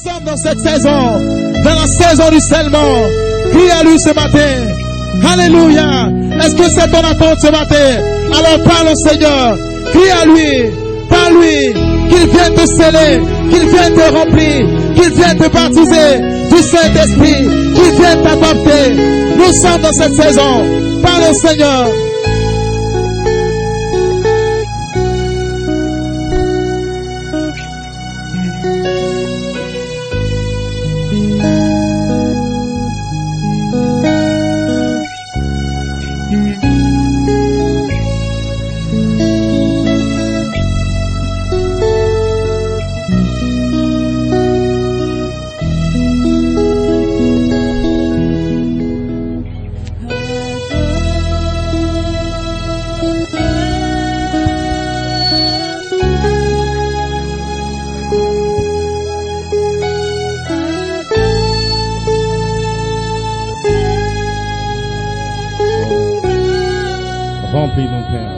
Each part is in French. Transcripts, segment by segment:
sommes dans cette saison, dans la saison du scellement. Crie à lui ce matin. Alléluia. Est-ce que c'est ton attente ce matin? Alors parle au Seigneur. Crie à lui. Parle-lui. Qu'il vienne te sceller. Qu'il vienne te remplir. Qu'il vienne te baptiser du Saint-Esprit. Qu'il vienne t'adopter. Nous sommes dans cette saison. Parle au Seigneur. Remplis mon Père.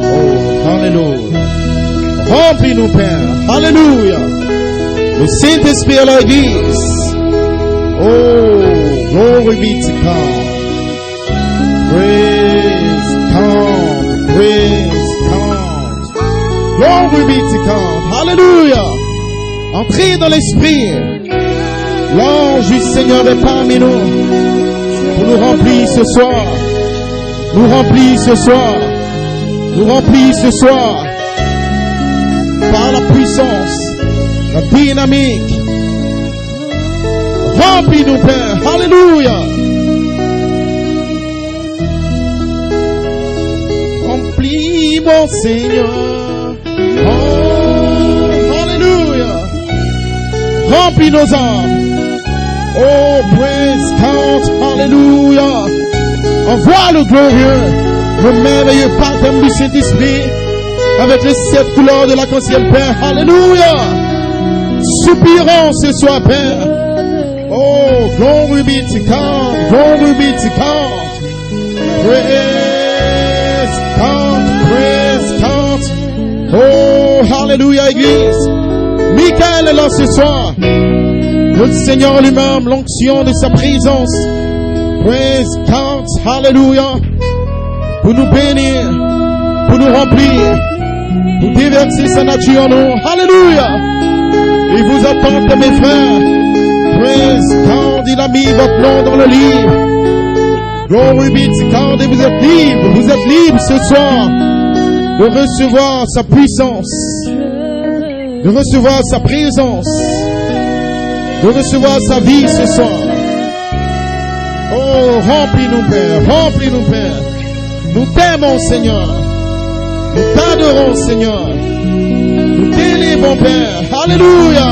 Oh, Alléluia. Remplis-nous, Père. Alléluia. Le Saint-Esprit à l'Église. Oh, glory be to God. Praise God, praise God. Glory be to God. Hallelujah. Entrez dans l'esprit. L'ange du Seigneur est parmi nous pour nous remplir ce soir. Nous remplir ce soir. Nous remplir ce soir par la puissance, la dynamique. Remplis-nous, Père. Hallelujah. Mon Seigneur, oh, Alléluia, remplis nos âmes, oh, praise God, Alléluia, envoie le glorieux, le merveilleux baptême du Saint-Esprit, avec les 7 couleurs de l'arc-en-ciel, Père, Alléluia, soupirons ce soir, Père, oh, glory be to God, glory be to God, praise God. Praise God. Oh, hallelujah, Église. Michael est là ce soir. Le Seigneur lui-même, l'onction de sa présence. Praise God. Hallelujah. Pour nous bénir, pour nous remplir, pour déverser sa nature en nous. Hallelujah. Il vous attend, mes frères. Praise God. Il a mis votre nom dans le livre. Glory be to God. Et vous êtes libres ce soir de recevoir sa puissance, de recevoir sa présence, de recevoir sa vie ce soir. Oh, remplis-nous, Père, remplis-nous, Père. Nous t'aimons, Seigneur. Nous t'adorons, Seigneur. Nous t'élevons, Père. Alléluia.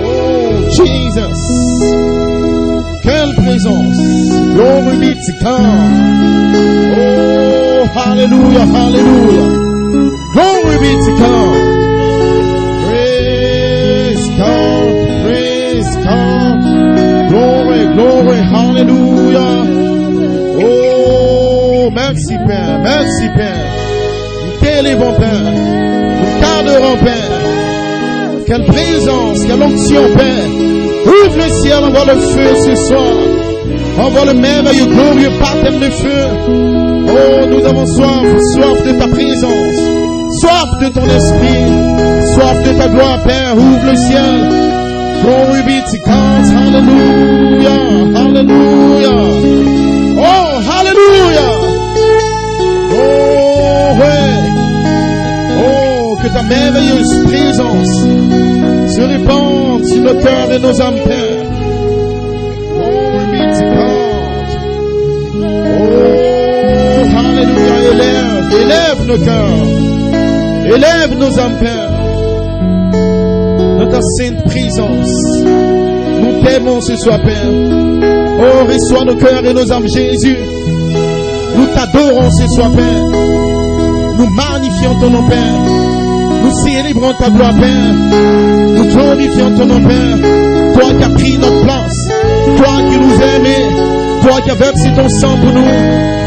Oh, Jesus. Quelle présence. Glory be to God. Oh, hallelujah, hallelujah. Glory be to God. Praise God, praise God. Glory, glory, hallelujah. Oh, merci Père, merci Père. Nous t'élevons, Père. Nous t'adorons, Père. Quelle présence, quelle onction, Père. Ouvre le ciel, envoie le feu ce soir. Envoie le merveilleux, glorieux baptême de feu. Oh, nous avons soif de ta présence, soif de ton esprit, soif de ta gloire, Père. Ouvre le ciel. Glory be to God. Hallelujah, hallelujah. Oh, hallelujah. Oh, ouais. Oh, que ta merveilleuse présence se répande sur nos cœurs et nos âmes, Père. Alléluia, élève nos cœurs, élève nos âmes, Père, dans ta sainte présence. Nous t'aimons ce soir, Père. Oh, reçois nos cœurs et nos âmes, Jésus. Nous t'adorons ce soir, Père. Nous magnifions ton nom, Père. Nous célébrons ta gloire, Père. Nous glorifions ton nom, Père. Toi qui as pris notre place. Toi qui nous as aimés. Toi qui as versé ton sang pour nous.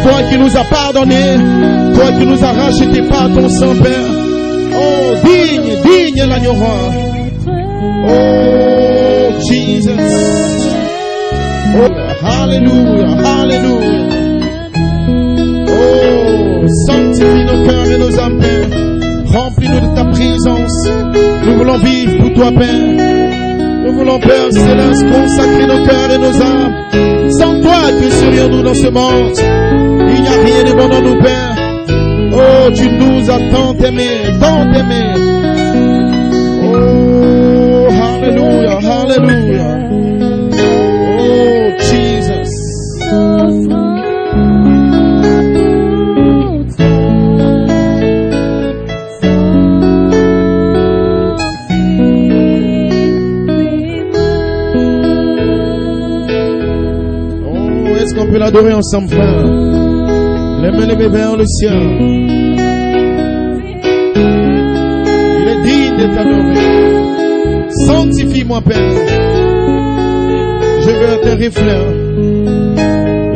Toi qui nous as pardonné. Toi qui nous as racheté par ton sang, Père. Oh, digne l'agneau roi. Oh, Jesus. Oh, hallelujah, hallelujah. Oh, sanctifie nos cœurs et nos âmes, Père. Remplis-nous de ta présence. Nous voulons vivre pour toi, Père. Nous voulons, Père céleste, consacrer nos cœurs et nos âmes. Sans toi, que serions-nous dans ce monde? Il n'y a rien de bon dans nous, Père. Oh, tu nous as tant aimés, tant aimés. Oh, hallelujah, hallelujah. Oh, Jesus. Est-ce qu'on peut l'adorer ensemble, frère? Les mains levées vers le ciel. Il est digne de t'adorer. Sanctifie-moi, Père. Je veux être un reflet.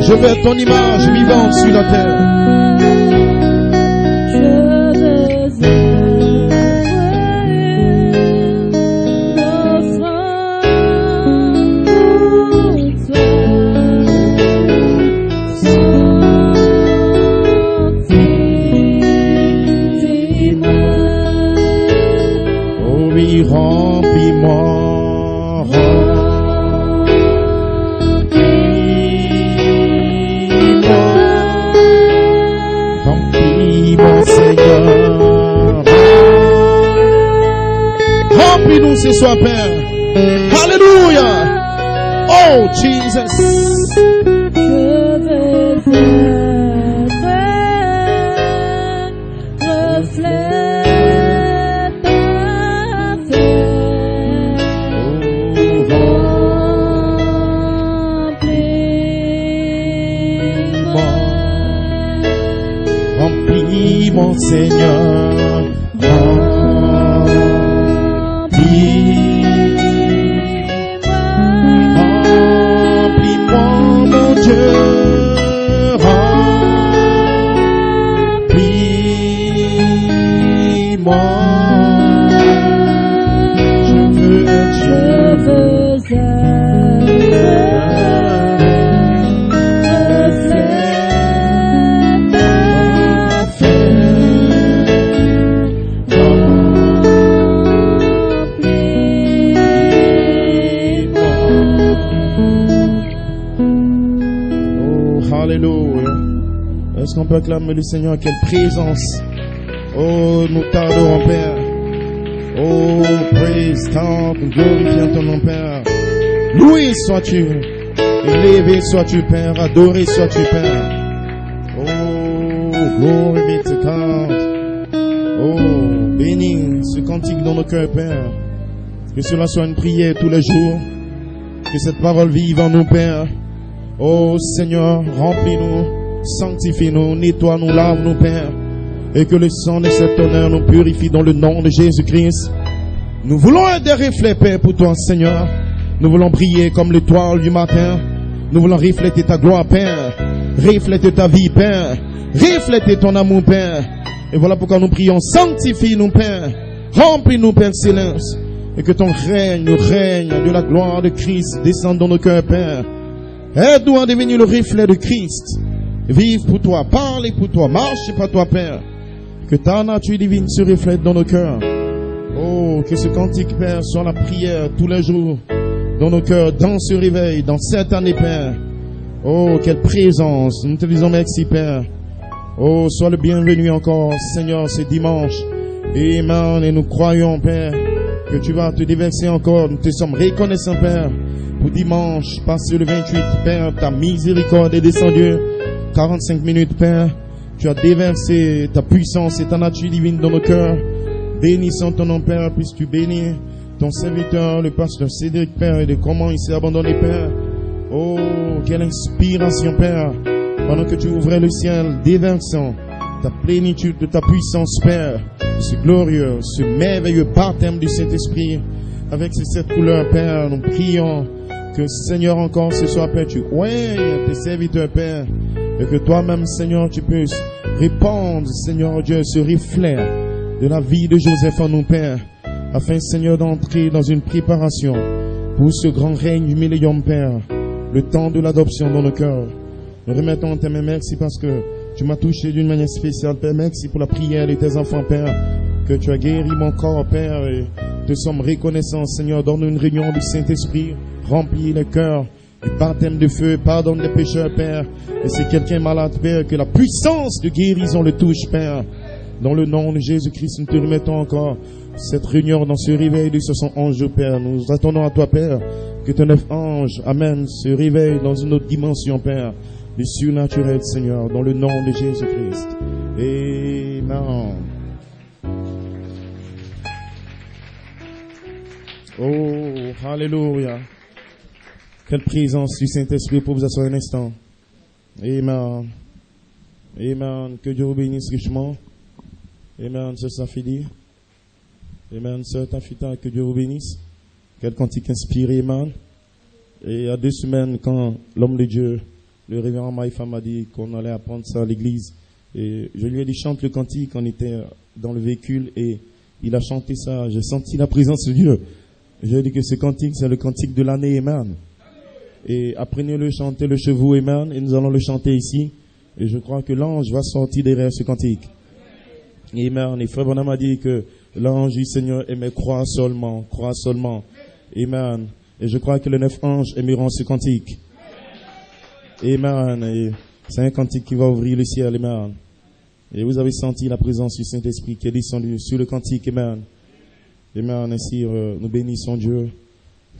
Je veux être ton image vivante sur la terre. Remplis-nous ce soir, Père. Alléluia. Oh, Jesus. Remplis mon Seigneur. Remplis-moi, mon Dieu. Remplis-moi. Je veux Est-ce qu'on peut acclamer le Seigneur? Quelle présence! Oh, nous t'adorons, Père. Oh, praise God, nous glorifions ton nom, Père. Loué sois-tu, élevé sois-tu, Père, adoré sois-tu, Père. Oh, glory be to God. Oh, bénis ce cantique dans nos cœurs, Père. Que cela soit une prière tous les jours. Que cette parole vive en nous, Père. Oh, Seigneur, remplis-nous. Sanctifie-nous, nettoie-nous, lave-nous, Père, et que le sang de cet honneur nous purifie dans le nom de Jésus-Christ. Nous voulons être des reflets, Père, pour toi, Seigneur. Nous voulons briller comme l'étoile du matin. Nous voulons refléter ta gloire, Père, refléter ta vie, Père, refléter ton amour, Père. Et voilà pourquoi nous prions, sanctifie-nous, Père, remplis-nous, Père Céleste, et que ton règne, le règne de la gloire de Christ descende dans nos cœurs, Père. Aide-nous à devenir le reflet de Christ. Vive pour toi, parle pour toi, marche pour toi, Père. Que ta nature divine se reflète dans nos cœurs. Oh, que ce cantique, Père, soit la prière tous les jours dans nos cœurs, dans ce réveil, dans cette année, Père. Oh, quelle présence. Nous te disons merci, Père. Oh, sois le bienvenu encore, Seigneur, ce dimanche. Amen. Et nous croyons, Père, que tu vas te déverser encore. Nous te sommes reconnaissants, Père, pour dimanche, passé le 28, Père, ta miséricorde est descendue. 45 minutes, Père, tu as déversé ta puissance et ta nature divine dans nos cœurs. Bénissons ton nom, Père, puisses-tu bénir ton serviteur, le pasteur Cédric, Père, et de comment il s'est abandonné, Père. Oh, quelle inspiration, Père, pendant que tu ouvrais le ciel, déversant ta plénitude, de ta puissance, Père, ce glorieux, ce merveilleux baptême du Saint-Esprit, avec ces 7 couleurs, Père, nous prions que, Seigneur, encore ce soir, Père, tu oignes tes serviteurs, Père, et que toi-même, Seigneur, tu puisses répandre, Seigneur Dieu, ce reflet de la vie de Joseph en nous, Père, afin, Seigneur, d'entrer dans une préparation pour ce grand règne du millénium, Père, le temps de l'adoption dans nos cœurs. Nous remettons tes mains, merci parce que tu m'as touché d'une manière spéciale, Père. Merci pour la prière de tes enfants, Père, que tu as guéri mon corps, Père, et te sommes reconnaissants, Seigneur. Donne une réunion du Saint-Esprit, remplis les cœurs, du baptême de feu, pardonne les pécheurs, Père. Et si quelqu'un est malade, Père, que la puissance de guérison le touche, Père. Dans le nom de Jésus-Christ, nous te remettons encore cette réunion dans ce réveil de 71 jours, Père. Nous attendons à toi, Père, que tes 9 anges, Amen, se réveillent dans une autre dimension, Père, du surnaturel, Seigneur, dans le nom de Jésus-Christ. Amen. Oh, alléluia. Quelle présence du Saint-Esprit pour vous asseoir un instant. Amen. Amen. Que Dieu vous bénisse richement. Amen. C'est ça, Fidi. Amen. C'est Tafita. Que Dieu vous bénisse. Quel cantique inspiré, Amen. Et il y a 2 semaines, quand l'homme de Dieu, le révérend Maïfa, m'a dit qu'on allait apprendre ça à l'église, et je lui ai dit, chante le cantique. On était dans le véhicule et il a chanté ça. J'ai senti la présence de Dieu. J'ai dit que ce cantique, c'est le cantique de l'année, Amen. Et apprenez-le, chantez-le chez vous, Amen. Et nous allons le chanter ici. Et je crois que l'ange va sortir derrière ce cantique. Amen. Et Frère Branham a dit que l'ange du Seigneur aimait croire seulement. Amen. Et je crois que les 9 anges aimeront ce cantique. Amen. Et c'est un cantique qui va ouvrir le ciel, Amen. Et vous avez senti la présence du Saint-Esprit qui est descendu sur le cantique, Amen. Amen. Ainsi, nous bénissons Dieu.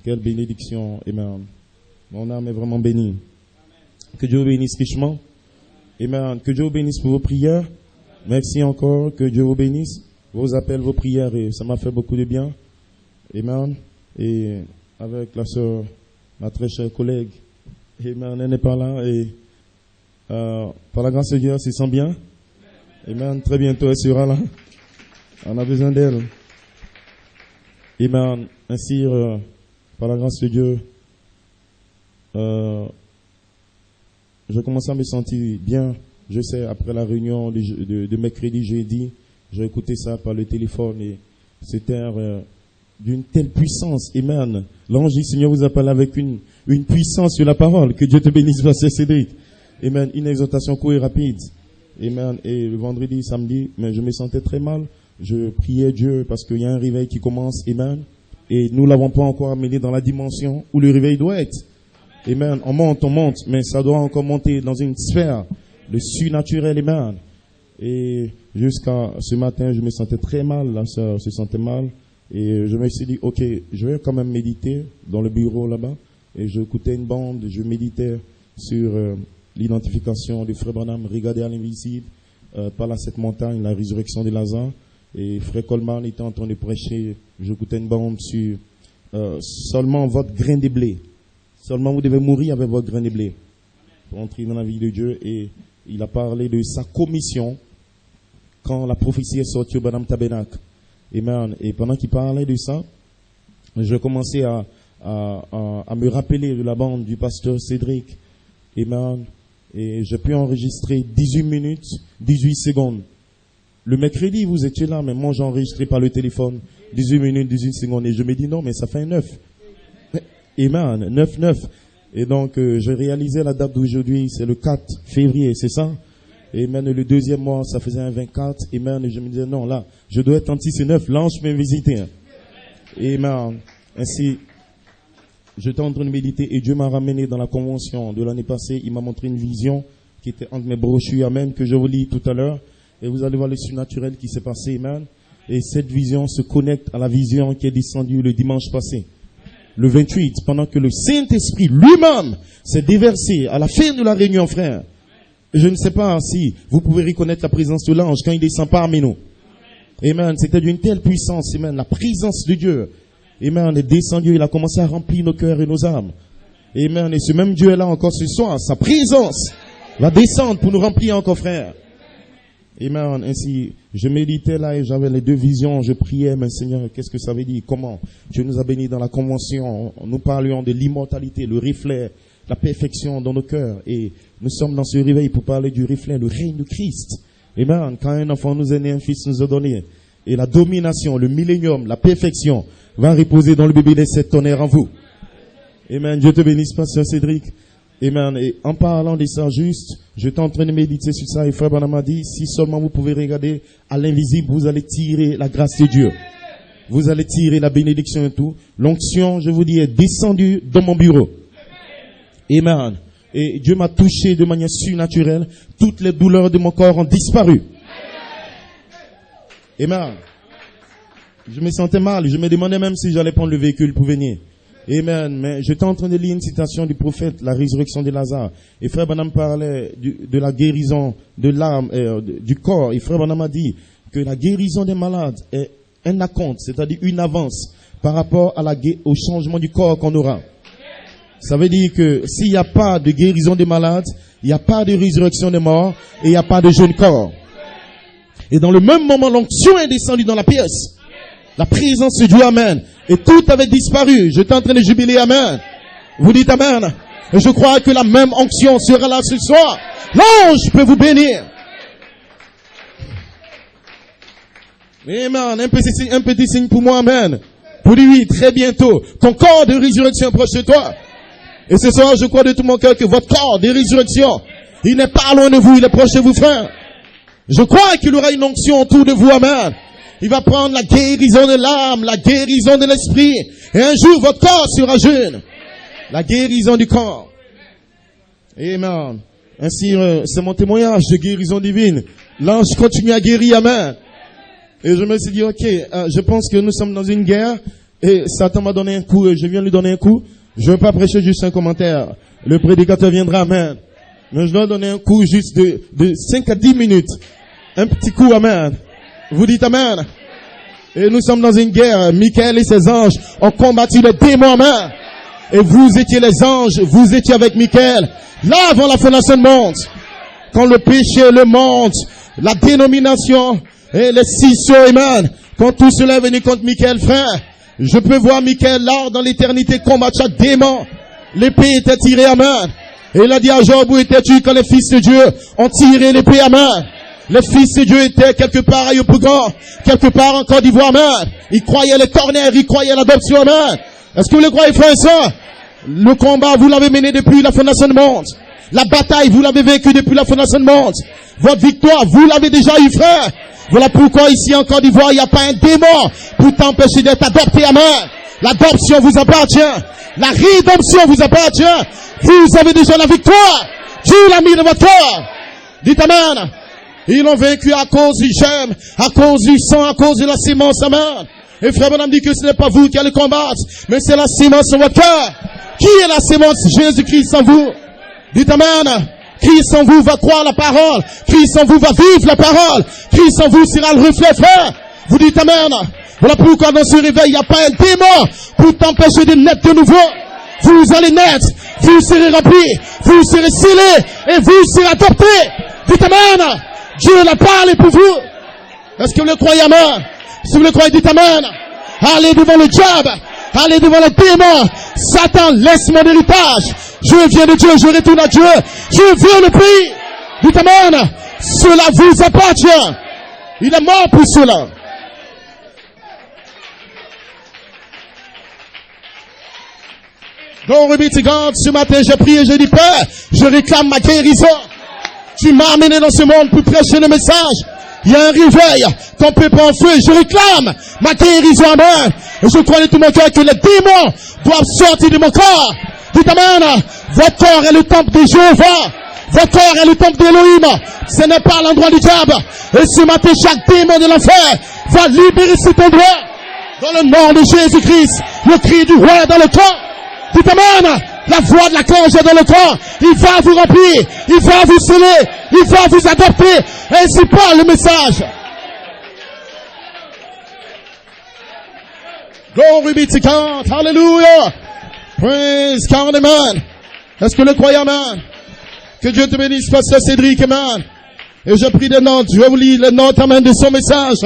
Quelle bénédiction, Amen. Mon âme est vraiment bénie. Que Dieu vous bénisse richement. Amen. Que Dieu vous bénisse pour vos prières. Merci encore. Que Dieu vous bénisse. Vos appels, vos prières. Et ça m'a fait beaucoup de bien. Amen. Et avec la sœur, ma très chère collègue. Amen. Elle n'est pas là. Et par la grâce de Dieu, elle se sent bien. Amen. Très bientôt, elle sera là. On a besoin d'elle. Amen. Ainsi, par la grâce de Dieu, je commence à me sentir bien. Je sais, après la réunion de mercredi, jeudi, j'ai écouté ça par le téléphone et c'était d'une telle puissance. Amen. L'ange du Seigneur vous appelle avec une puissance sur la parole. Que Dieu te bénisse, Pasteur Cédric. Amen. Une exhortation courte et rapide. Amen. Et le vendredi, samedi, mais je me sentais très mal. Je priais Dieu parce qu'il y a un réveil qui commence. Amen. Et nous l'avons pas encore amené dans la dimension où le réveil doit être. Amen. On monte, mais ça doit encore monter dans une sphère, le surnaturel, Amen. Et jusqu'à ce matin, je me sentais très mal, la sœur se sentait mal. Et je me suis dit, ok, je vais quand même méditer dans le bureau là-bas. Et je écoutais une bande, je méditais sur l'identification du Frère Branham, regarder à l'invisible, par là cette montagne, la résurrection de Lazare. Et Frère Coleman était en train de prêcher, j'écoutais une bande sur seulement votre grain de blé. Seulement vous devez mourir avec votre grain de blé pour entrer dans la vie de Dieu. Et il a parlé de sa commission quand la prophétie est sortie au Madame Tabernacle. Amen. Et pendant qu'il parlait de ça, je commençais à me rappeler de la bande du pasteur Cédric. Amen. Et j'ai pu enregistrer 18 minutes, 18 secondes. Le mercredi, vous étiez là, mais moi j'ai enregistré par le téléphone 18 minutes, 18 secondes. Et je me dis non, mais ça fait un 9. Amen. 9. Et donc, j'ai réalisé la date d'aujourd'hui, c'est le 4 février, c'est ça? Amen. Et le 2e mois, ça faisait un 24. Amen. Et je me disais, non, là, je dois être anti 9. L'ange m'a visité. Amen. Ainsi, j'étais en train de méditer et Dieu m'a ramené dans la convention de l'année passée. Il m'a montré une vision qui était entre mes brochures. Amen. Que je vous lis tout à l'heure. Et vous allez voir le surnaturel qui s'est passé. Amen. Et cette vision se connecte à la vision qui est descendue le dimanche passé. Le 28, pendant que le Saint-Esprit lui-même s'est déversé à la fin de la réunion, frère. Je ne sais pas si vous pouvez reconnaître la présence de l'ange quand il descend parmi nous. Amen. C'était d'une telle puissance, amen. La présence de Dieu, amen, est descendue. Il a commencé à remplir nos cœurs et nos âmes. Amen. Et ce même Dieu est là encore ce soir. Sa présence va descendre pour nous remplir encore, frère. Amen. Ainsi, je méditais là et j'avais les deux visions. Je priais, mais Seigneur, qu'est-ce que ça veut dire? Comment? Dieu nous a bénis dans la convention. Nous parlions de l'immortalité, le reflet, la perfection dans nos cœurs. Et nous sommes dans ce réveil pour parler du reflet, le règne de Christ. Amen. Quand un enfant nous est né, un fils nous est donné. Et la domination, le millénium, la perfection va reposer dans le bébé des 7 tonnerres en vous. Amen. Dieu te bénisse, Pasteur Cédric. Amen. Et en parlant de ça juste, j'étais en train de méditer sur ça et Frère Branham m'a dit, si seulement vous pouvez regarder à l'invisible, vous allez tirer la grâce de Dieu. Vous allez tirer la bénédiction et tout. L'onction, je vous dis, est descendue dans mon bureau. Amen. Et Dieu m'a touché de manière surnaturelle. Toutes les douleurs de mon corps ont disparu. Amen. Je me sentais mal. Je me demandais même si j'allais prendre le véhicule pour venir. Amen. Mais j'étais en train de lire une citation du prophète, la résurrection de Lazare. Et Frère Branham parlait de la guérison de l'âme, du corps. Et Frère Branham a dit que la guérison des malades est un acompte, c'est-à-dire une avance par rapport au changement du corps qu'on aura. Ça veut dire que s'il n'y a pas de guérison des malades, il n'y a pas de résurrection des morts et il n'y a pas de jeune corps. Et dans le même moment, l'onction est descendue dans la pièce. La présence de Dieu, amen. Et tout avait disparu. J'étais en train de jubiler, amen. Vous dites amen. Et je crois que la même onction sera là ce soir. L'ange peut vous bénir. Amen. Un petit signe pour moi, amen. Pour lui, oui, très bientôt. Ton corps de résurrection est proche de toi. Et ce soir, je crois de tout mon cœur que votre corps de résurrection, il n'est pas loin de vous, il est proche de vous, frère. Je crois qu'il y aura une onction autour de vous, amen. Il va prendre la guérison de l'âme, la guérison de l'esprit. Et un jour, votre corps sera jeune. La guérison du corps. Amen. Ainsi, c'est mon témoignage de guérison divine. L'ange continue à guérir, amen. Et je me suis dit, ok, je pense que nous sommes dans une guerre. Et Satan m'a donné un coup, je viens lui donner un coup. Je ne veux pas prêcher juste un commentaire. Le prédicateur viendra, amen. Mais je dois donner un coup juste de 5 à 10 minutes. Un petit coup, amen. Vous dites amen. Et nous sommes dans une guerre. Michael et ses anges ont combattu les démons, amen. Et vous étiez les anges, vous étiez avec Michael. Là, avant la fondation du monde. Quand le péché, le monde, la dénomination et les scissions, amen. Quand tout cela est venu contre Michael, frère. Je peux voir Michael là, dans l'éternité, combattre chaque démon. L'épée était tirée, amen. Et il a dit à Job, où étais-tu quand les fils de Dieu ont tiré l'épée, amen. Les fils de Dieu étaient quelque part à Yopougon, quelque part en Côte d'Ivoire, amen. Ils croyaient les corners, ils croyaient l'adoption, amen. Est-ce que vous le croyez, frère et sœur? Le combat, vous l'avez mené depuis la fondation du monde. La bataille, vous l'avez vécu depuis la fondation du monde. Votre victoire, vous l'avez déjà eu, frère. Voilà pourquoi ici en Côte d'Ivoire, il n'y a pas un démon pour t'empêcher d'être adopté, amen. L'adoption vous appartient. La rédemption vous appartient. Vous avez déjà la victoire. Dieu l'a mis dans votre cœur. Dites amen. Ils l'ont vaincu à cause du germe, à cause du sang, à cause de la sémence, amen. Et frère Branham dit que ce n'est pas vous qui allez combattre, mais c'est la sémence en votre cœur. Qui est la sémence? Jésus-Christ en vous. Dites amen. Christ en vous va croire la parole. Christ en vous va vivre la parole. Christ en vous sera le reflet, frère. Vous dites amen. Voilà pourquoi dans ce réveil, il n'y a pas un démon pour t'empêcher de naître de nouveau. Vous allez naître. Vous serez remplis. Vous serez scellés. Et vous serez adoptés. Dites amen. Dieu l'a parlé pour vous. Est-ce que vous le croyez, amen? Si vous le croyez, dites amen. Allez devant le diable. Allez devant le démon. Satan, laisse mon héritage. Je viens de Dieu, je retourne à Dieu. Je veux le prix. Dites amen. Cela vous appartient. Il est mort pour cela. Glory be to God. Ce matin, j'ai prié et j'ai dit, Père, je réclame ma guérison. Tu m'as amené dans ce monde pour prêcher le message. Il y a un réveil. Ton peuple en feu. Je réclame ma guérison, amen. Et je crois de tout mon cœur que les démons doivent sortir de mon corps. Dites amen. Votre corps est le temple de Jéhovah. Votre corps est le temple d'Élohim. Ce n'est pas l'endroit du diable. Et ce matin, chaque démon de l'enfer va libérer cet endroit. Dans le nom de Jésus-Christ. Le cri du roi dans le corps. Dites amen. La voix de la cloche est dans le corps. Il va vous remplir. Il va vous sceller. Il va vous adopter. Ainsi parle le message. Glory be to God. Hallelujah. Praise God, amen. Est-ce que le croyant, amen? Que Dieu te bénisse, Pasteur Cédric, amen. Et je prie des notes, je vais vous lire les notes, amen, de son message.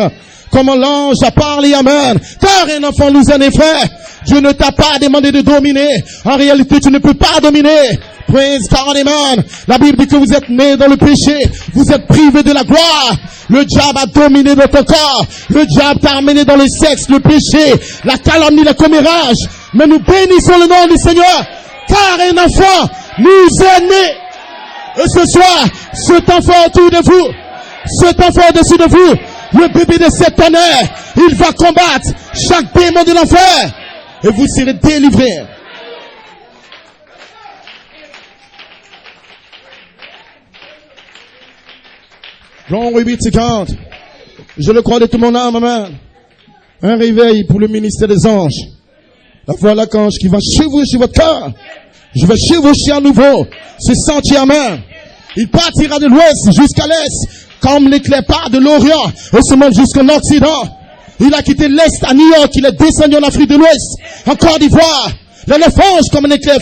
Comment l'ange a parlé, amen. Car un enfant nous en est frère. Dieu ne t'a pas demandé de dominer. En réalité, tu ne peux pas dominer. Praise God, amen. La Bible dit que vous êtes nés dans le péché. Vous êtes privés de la gloire. Le diable a dominé votre corps. Le diable t'a amené dans le sexe, le péché, la calomnie, le commérage. Mais nous bénissons le nom du Seigneur. Car un enfant nous est né. Et ce soir, cet enfant autour de vous, cet enfant au-dessus de vous, le bébé de cet tonnerre, il va combattre chaque démon de l'enfer. Et vous serez délivrés. Glory be to God. Je le crois de tout mon âme, amen. Un réveil pour le ministère des anges. La voilà l'archange qui va chevaucher votre cœur. Je vais chevaucher à nouveau ce sentier, amen. Il partira de l'ouest jusqu'à l'est, comme l'éclair part de l'Orient et se monte jusqu'en Occident. Il a quitté l'est à New York, il est descendu en Afrique de l'Ouest, en Côte d'Ivoire. Les 9 anges comme un éclair.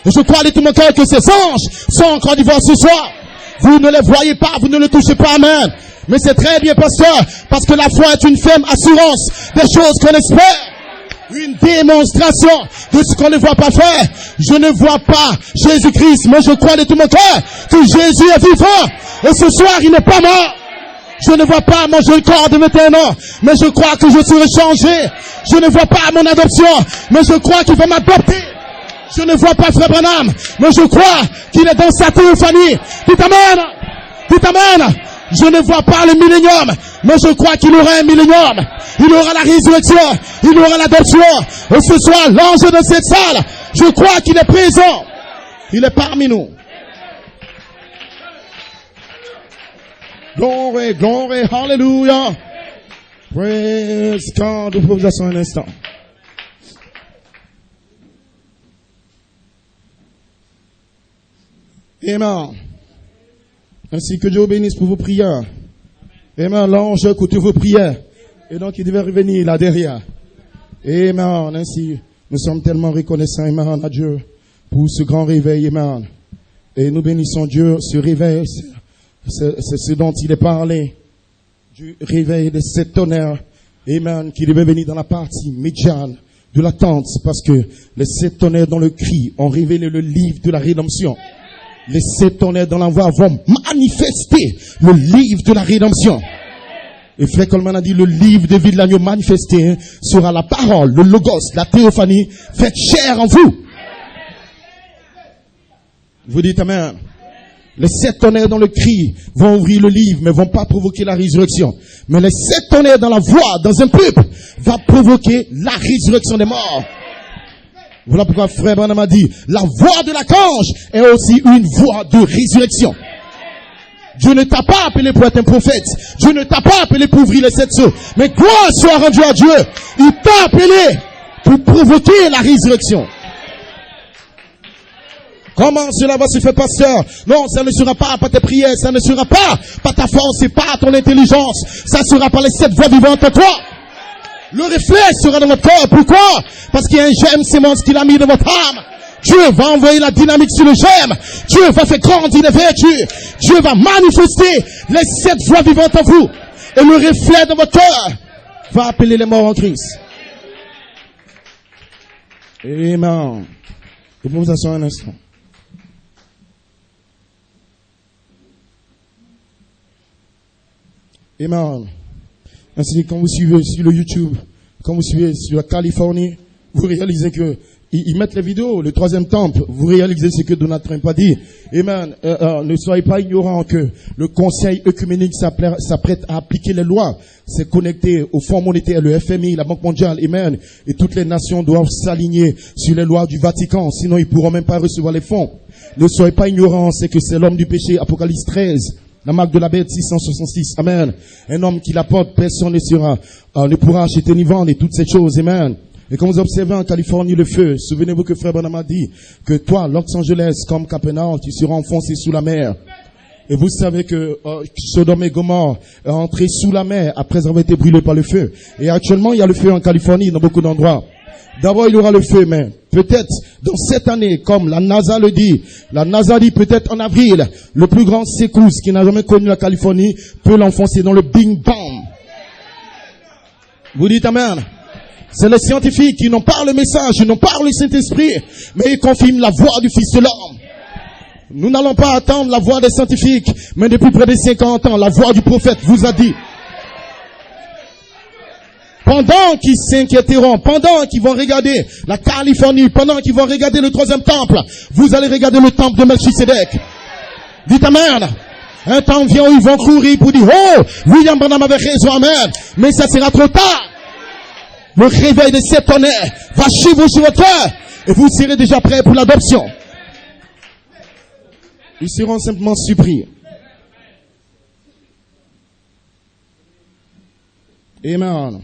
Et je crois de tout mon cœur que ces anges sont en Côte d'Ivoire ce soir. Vous ne les voyez pas, vous ne les touchez pas, amen. Mais c'est très bien, pasteur, parce que la foi est une ferme assurance des choses qu'on espère. Une démonstration de ce qu'on ne voit pas faire. Je ne vois pas Jésus-Christ, mais je crois de tout mon cœur que Jésus est vivant. Et ce soir, il n'est pas mort. Je ne vois pas mon jeune corps de 21 ans, mais je crois que je serai changé. Je ne vois pas mon adoption, mais je crois qu'il va m'adopter. Je ne vois pas Frère Branham, mais je crois qu'il est dans sa théophanie. Dites amen. Dites amen. Je ne vois pas le millénium, mais je crois qu'il aura un millénium. Il aura la résurrection, il aura l'adoption. Et ce soir, l'ange de cette salle, je crois qu'il est présent. Il est parmi nous. Glory, glory, hallelujah. Praise God. Vous pouvez vous asseoir un instant. Amen. Ainsi que Dieu bénisse pour vos prières. Amen. L'ange écoute vos prières. Et donc il devait revenir là derrière. Amen. Ainsi, nous sommes tellement reconnaissants, amen, à Dieu pour ce grand réveil, amen. Et nous bénissons Dieu, ce réveil, c'est ce dont il est parlé. Du réveil de cet tonnerre, amen, qui devait venir dans la partie médiane de la tente, parce que les 7 tonnerres dans le cri ont révélé le livre de la rédemption. Les 7 tonnerres dans la voix vont manifester le livre de la rédemption. Et Frère Coleman a dit, le livre de vie de l'agneau manifesté sera la parole, le logos, la théophanie, faite chair en vous. Vous dites amen. Les 7 tonnerres dans le cri vont ouvrir le livre, mais vont pas provoquer la résurrection. Mais les 7 tonnerres dans la voix, dans un peuple, va provoquer la résurrection des morts. Voilà pourquoi Frère Branham a dit, la voix de l'archange est aussi une voix de résurrection. Dieu ne t'a pas appelé pour être un prophète. Dieu ne t'a pas appelé pour ouvrir les 7 sceaux. Mais gloire soit rendue à Dieu. Il t'a appelé pour provoquer la résurrection. Comment cela va se faire, pasteur? Non, ça ne sera pas par tes prières, ça ne sera pas par ta force et par ton intelligence. Ça sera par les 7 voix vivantes en toi. Le réflexe sera dans votre corps. Pourquoi? Parce qu'il y a un germe sémence qu'il a mis dans votre âme. Dieu va envoyer la dynamique sur le germe. Dieu va faire grandir les vertus. Dieu va manifester les 7 voix vivantes en vous. Et le reflet de votre cœur va appeler les morts en Christ. Amen. Vous pouvez vous asseoir un instant. Amen. Ainsi, quand vous suivez sur le YouTube, quand vous suivez sur la Californie, vous réalisez que ils mettent les vidéos, le 3e temple, vous réalisez ce que Donald Trump a dit. Amen. Ne soyez pas ignorants que le Conseil œcuménique s'apprête à appliquer les lois. C'est connecté au Fonds monétaire, le FMI, la Banque mondiale. Amen. Et toutes les nations doivent s'aligner sur les lois du Vatican. Sinon, ils pourront même pas recevoir les fonds. Ne soyez pas ignorants, c'est que c'est l'homme du péché, Apocalypse 13. La marque de la bête 666. Amen. Un homme qui l'apporte, personne ne pourra acheter ni vendre et toutes ces choses. Amen. Et quand vous observez en Californie le feu, souvenez-vous que Frère Branham a dit que toi, Los Angeles, comme Capernaum, tu seras enfoncé sous la mer. Et vous savez que Sodome et Gomorrhe est entré sous la mer après avoir été brûlé par le feu. Et actuellement, il y a le feu en Californie dans beaucoup d'endroits. D'abord, il y aura le feu, mais peut-être dans cette année, comme la NASA le dit, la NASA dit peut-être en avril, le plus grand secousse qui n'a jamais connu la Californie peut l'enfoncer dans le Big Bang. Vous dites amen. C'est les scientifiques qui n'ont pas le message, ils n'ont pas le Saint-Esprit, mais ils confirment la voix du Fils de l'homme. Nous n'allons pas attendre la voix des scientifiques, mais depuis près de 50 ans, la voix du prophète vous a dit. Pendant qu'ils s'inquiéteront, pendant qu'ils vont regarder la Californie, pendant qu'ils vont regarder le 3e temple, vous allez regarder le temple de Melchisedec. Dites amen. Un temps vient où ils vont courir pour dire, oh, William Branham avait raison, amen. Mais ça sera trop tard. Le réveil de cet tonnerre va chevaucher sur votre cœur et vous serez déjà prêts pour l'adoption. Ils seront simplement surpris. Amen.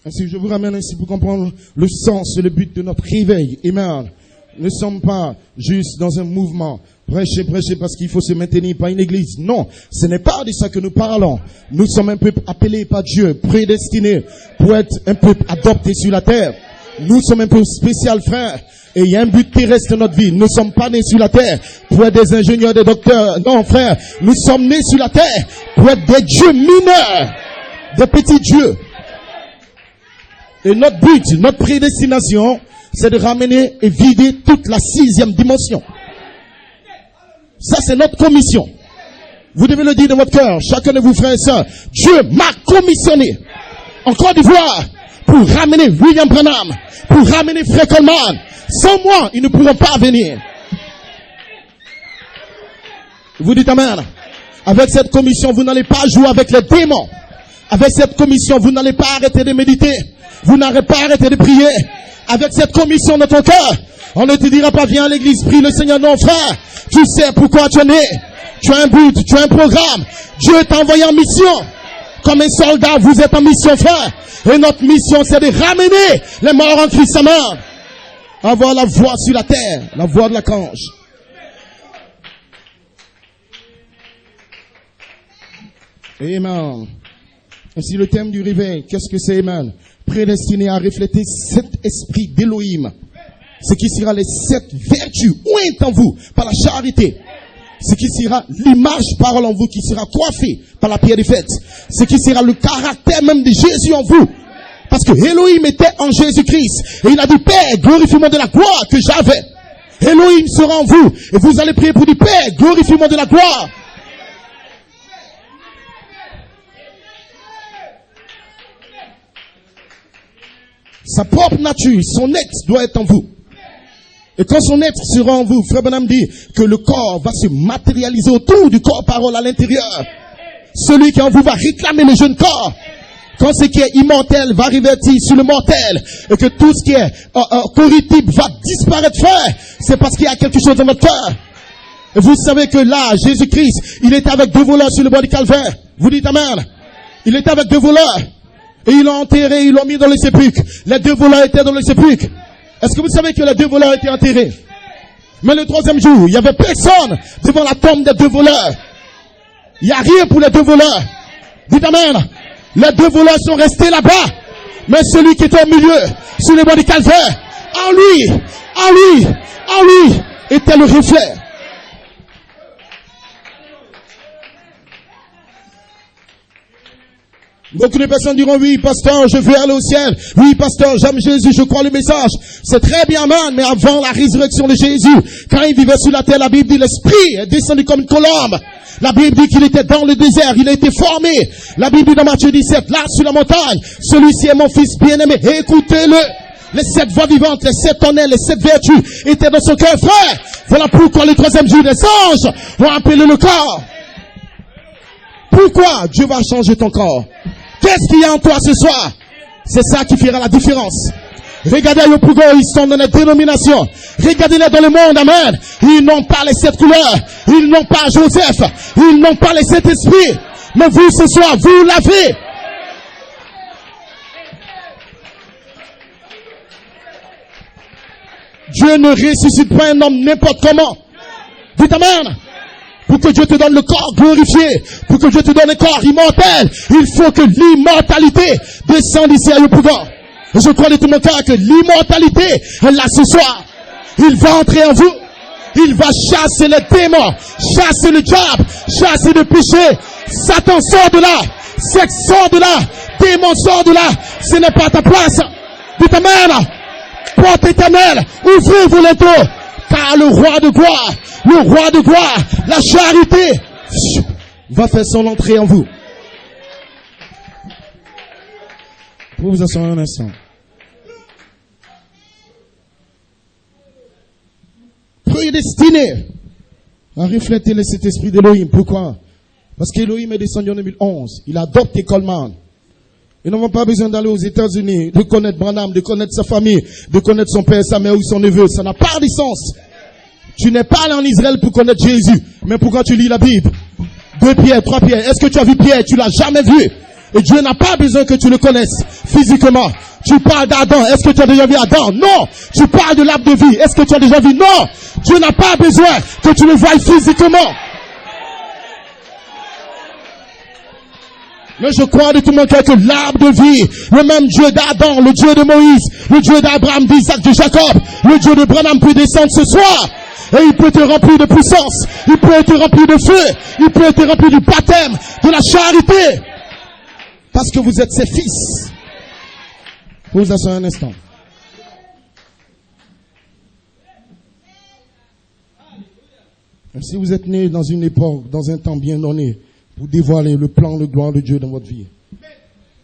Ainsi, je vous ramène ici pour comprendre le sens et le but de notre réveil. Amen. Nous ne sommes pas juste dans un mouvement. Prêcher parce qu'il faut se maintenir par une église. Non, ce n'est pas de ça que nous parlons. Nous sommes un peuple appelé par Dieu, prédestiné pour être un peuple adopté sur la terre. Nous sommes un peuple spécial, frère. Et il y a un but terrestre de notre vie. Nous ne sommes pas nés sur la terre pour être des ingénieurs, des docteurs. Non, frère. Nous sommes nés sur la terre pour être des dieux mineurs. Des petits dieux. Et notre but, notre prédestination, c'est de ramener et vider toute la 6e dimension. Ça, c'est notre commission. Vous devez le dire dans votre cœur, chacun de vous frères et sœurs. Dieu m'a commissionné en Côte d'Ivoire pour ramener William Branham, pour ramener Frère Coleman. Sans moi, ils ne pourront pas venir. Vous dites amen. Avec cette commission, vous n'allez pas jouer avec les démons. Avec cette commission, vous n'allez pas arrêter de méditer. Vous n'allez pas arrêter de prier. Avec cette commission dans ton cœur, on ne te dira pas viens à l'église, prie le Seigneur. Non, frère. Tu sais pourquoi tu es né. Tu as un but, tu as un programme. Dieu t'a envoyé en mission. Comme un soldat, vous êtes en mission, frère. Et notre mission, c'est de ramener les morts en Christ. Amen. Avoir la voix sur la terre, la voix de l'archange. Amen. Ainsi, le thème du réveil, qu'est-ce que c'est, amen? Prédestiné à refléter cet esprit d'Élohim. Ce qui sera les 7 vertus ointes en vous par la charité. Ce qui sera l'image parole en vous qui sera coiffée par la pierre des fêtes. Ce qui sera le caractère même de Jésus en vous. Parce que Elohim était en Jésus-Christ. Et il a dit, Père, glorifie-moi de la gloire que j'avais. Elohim sera en vous. Et vous allez prier pour dire, Père, glorifie-moi de la gloire. Sa propre nature, son être doit être en vous. Et quand son être sera en vous, Frère Branham dit que le corps va se matérialiser autour du corps parole à l'intérieur. Celui qui en vous va réclamer le jeune corps. Quand ce qui est immortel va revêtir sur le mortel et que tout ce qui est corruptible va disparaître, frère, c'est parce qu'il y a quelque chose dans votre cœur. Et vous savez que là, Jésus-Christ, il était avec 2 voleurs sur le bord du calvaire. Vous dites amen. Il était avec 2 voleurs. Et ils l'ont enterré, ils l'ont mis dans le sépulcre. Les 2 voleurs étaient dans le sépulcre. Est-ce que vous savez que les 2 voleurs étaient enterrés? Mais le 3e jour, il n'y avait personne devant la tombe des 2 voleurs. Il n'y a rien pour les 2 voleurs. Dites amen. Les 2 voleurs sont restés là-bas. Mais celui qui était au milieu, sur le bord du calvaire, en lui, était le reflet. Beaucoup de personnes diront, oui, pasteur, je veux aller au ciel. Oui, pasteur, j'aime Jésus, je crois le message. C'est très bien, man, mais avant la résurrection de Jésus, quand il vivait sur la terre, la Bible dit, l'esprit est descendu comme une colombe. La Bible dit qu'il était dans le désert, il a été formé. La Bible dit dans Matthieu 17, là, sur la montagne, celui-ci est mon fils bien-aimé, écoutez-le. Les 7 voix vivantes, les 7 tonnerres, les 7 vertus étaient dans son cœur, frère. Voilà pourquoi le 3e jour, les anges vont appeler le corps. Pourquoi Dieu va changer ton corps? Qu'est-ce qu'il y a en toi ce soir? C'est ça qui fera la différence. Regardez les plus gros, ils sont dans les dénominations. Regardez-les dans le monde, amen. Ils n'ont pas les 7 couleurs. Ils n'ont pas Joseph. Ils n'ont pas les 7 esprits. Mais vous, ce soir, vous l'avez. Dieu ne ressuscite pas un homme n'importe comment. Dites amen. Pour que Dieu te donne le corps glorifié, pour que Dieu te donne un corps immortel, il faut que l'immortalité descende ici à Yopougon. Je crois de tout mon cœur que l'immortalité est là ce soir. Il va entrer en vous. Il va chasser les démons, chasser le diable, chasser le péché. Satan sort de là. Sexe sort de là. Démon sort de là. Ce n'est pas ta place. Dites amen. Porte éternelle, ouvrez vos linteaux. Car le roi de gloire, la charité va faire son entrée en vous. Pour vous asseoir un instant. Prédestiné à refléter cet esprit d'Élohim. Pourquoi? Parce qu'Élohim est descendu en 2011. Il a adopté Coleman. Ils n'ont pas besoin d'aller aux États-Unis, de connaître Branham, de connaître sa famille, de connaître son père, sa mère ou son neveu. Ça n'a pas de sens. Tu n'es pas allé en Israël pour connaître Jésus. Mais pourquoi tu lis la Bible? 2 Pierre, 3 Pierre. Est-ce que tu as vu Pierre? Tu l'as jamais vu. Et Dieu n'a pas besoin que tu le connaisses physiquement. Tu parles d'Adam. Est-ce que tu as déjà vu Adam? Non. Tu parles de l'arbre de vie. Est-ce que tu as déjà vu? Non. Dieu n'a pas besoin que tu le voies physiquement. Mais je crois de tout mon cœur que l'arbre de vie, le même Dieu d'Adam, le Dieu de Moïse, le Dieu d'Abraham, d'Isaac, de Jacob, le Dieu de Branham peut descendre ce soir. Et il peut te remplir de puissance. Il peut te remplir de feu. Il peut te remplir du baptême, de la charité. Parce que vous êtes ses fils. Vous asseoir un instant. Et si vous êtes né dans une époque, dans un temps bien donné, pour dévoiler le plan de gloire de Dieu dans votre vie,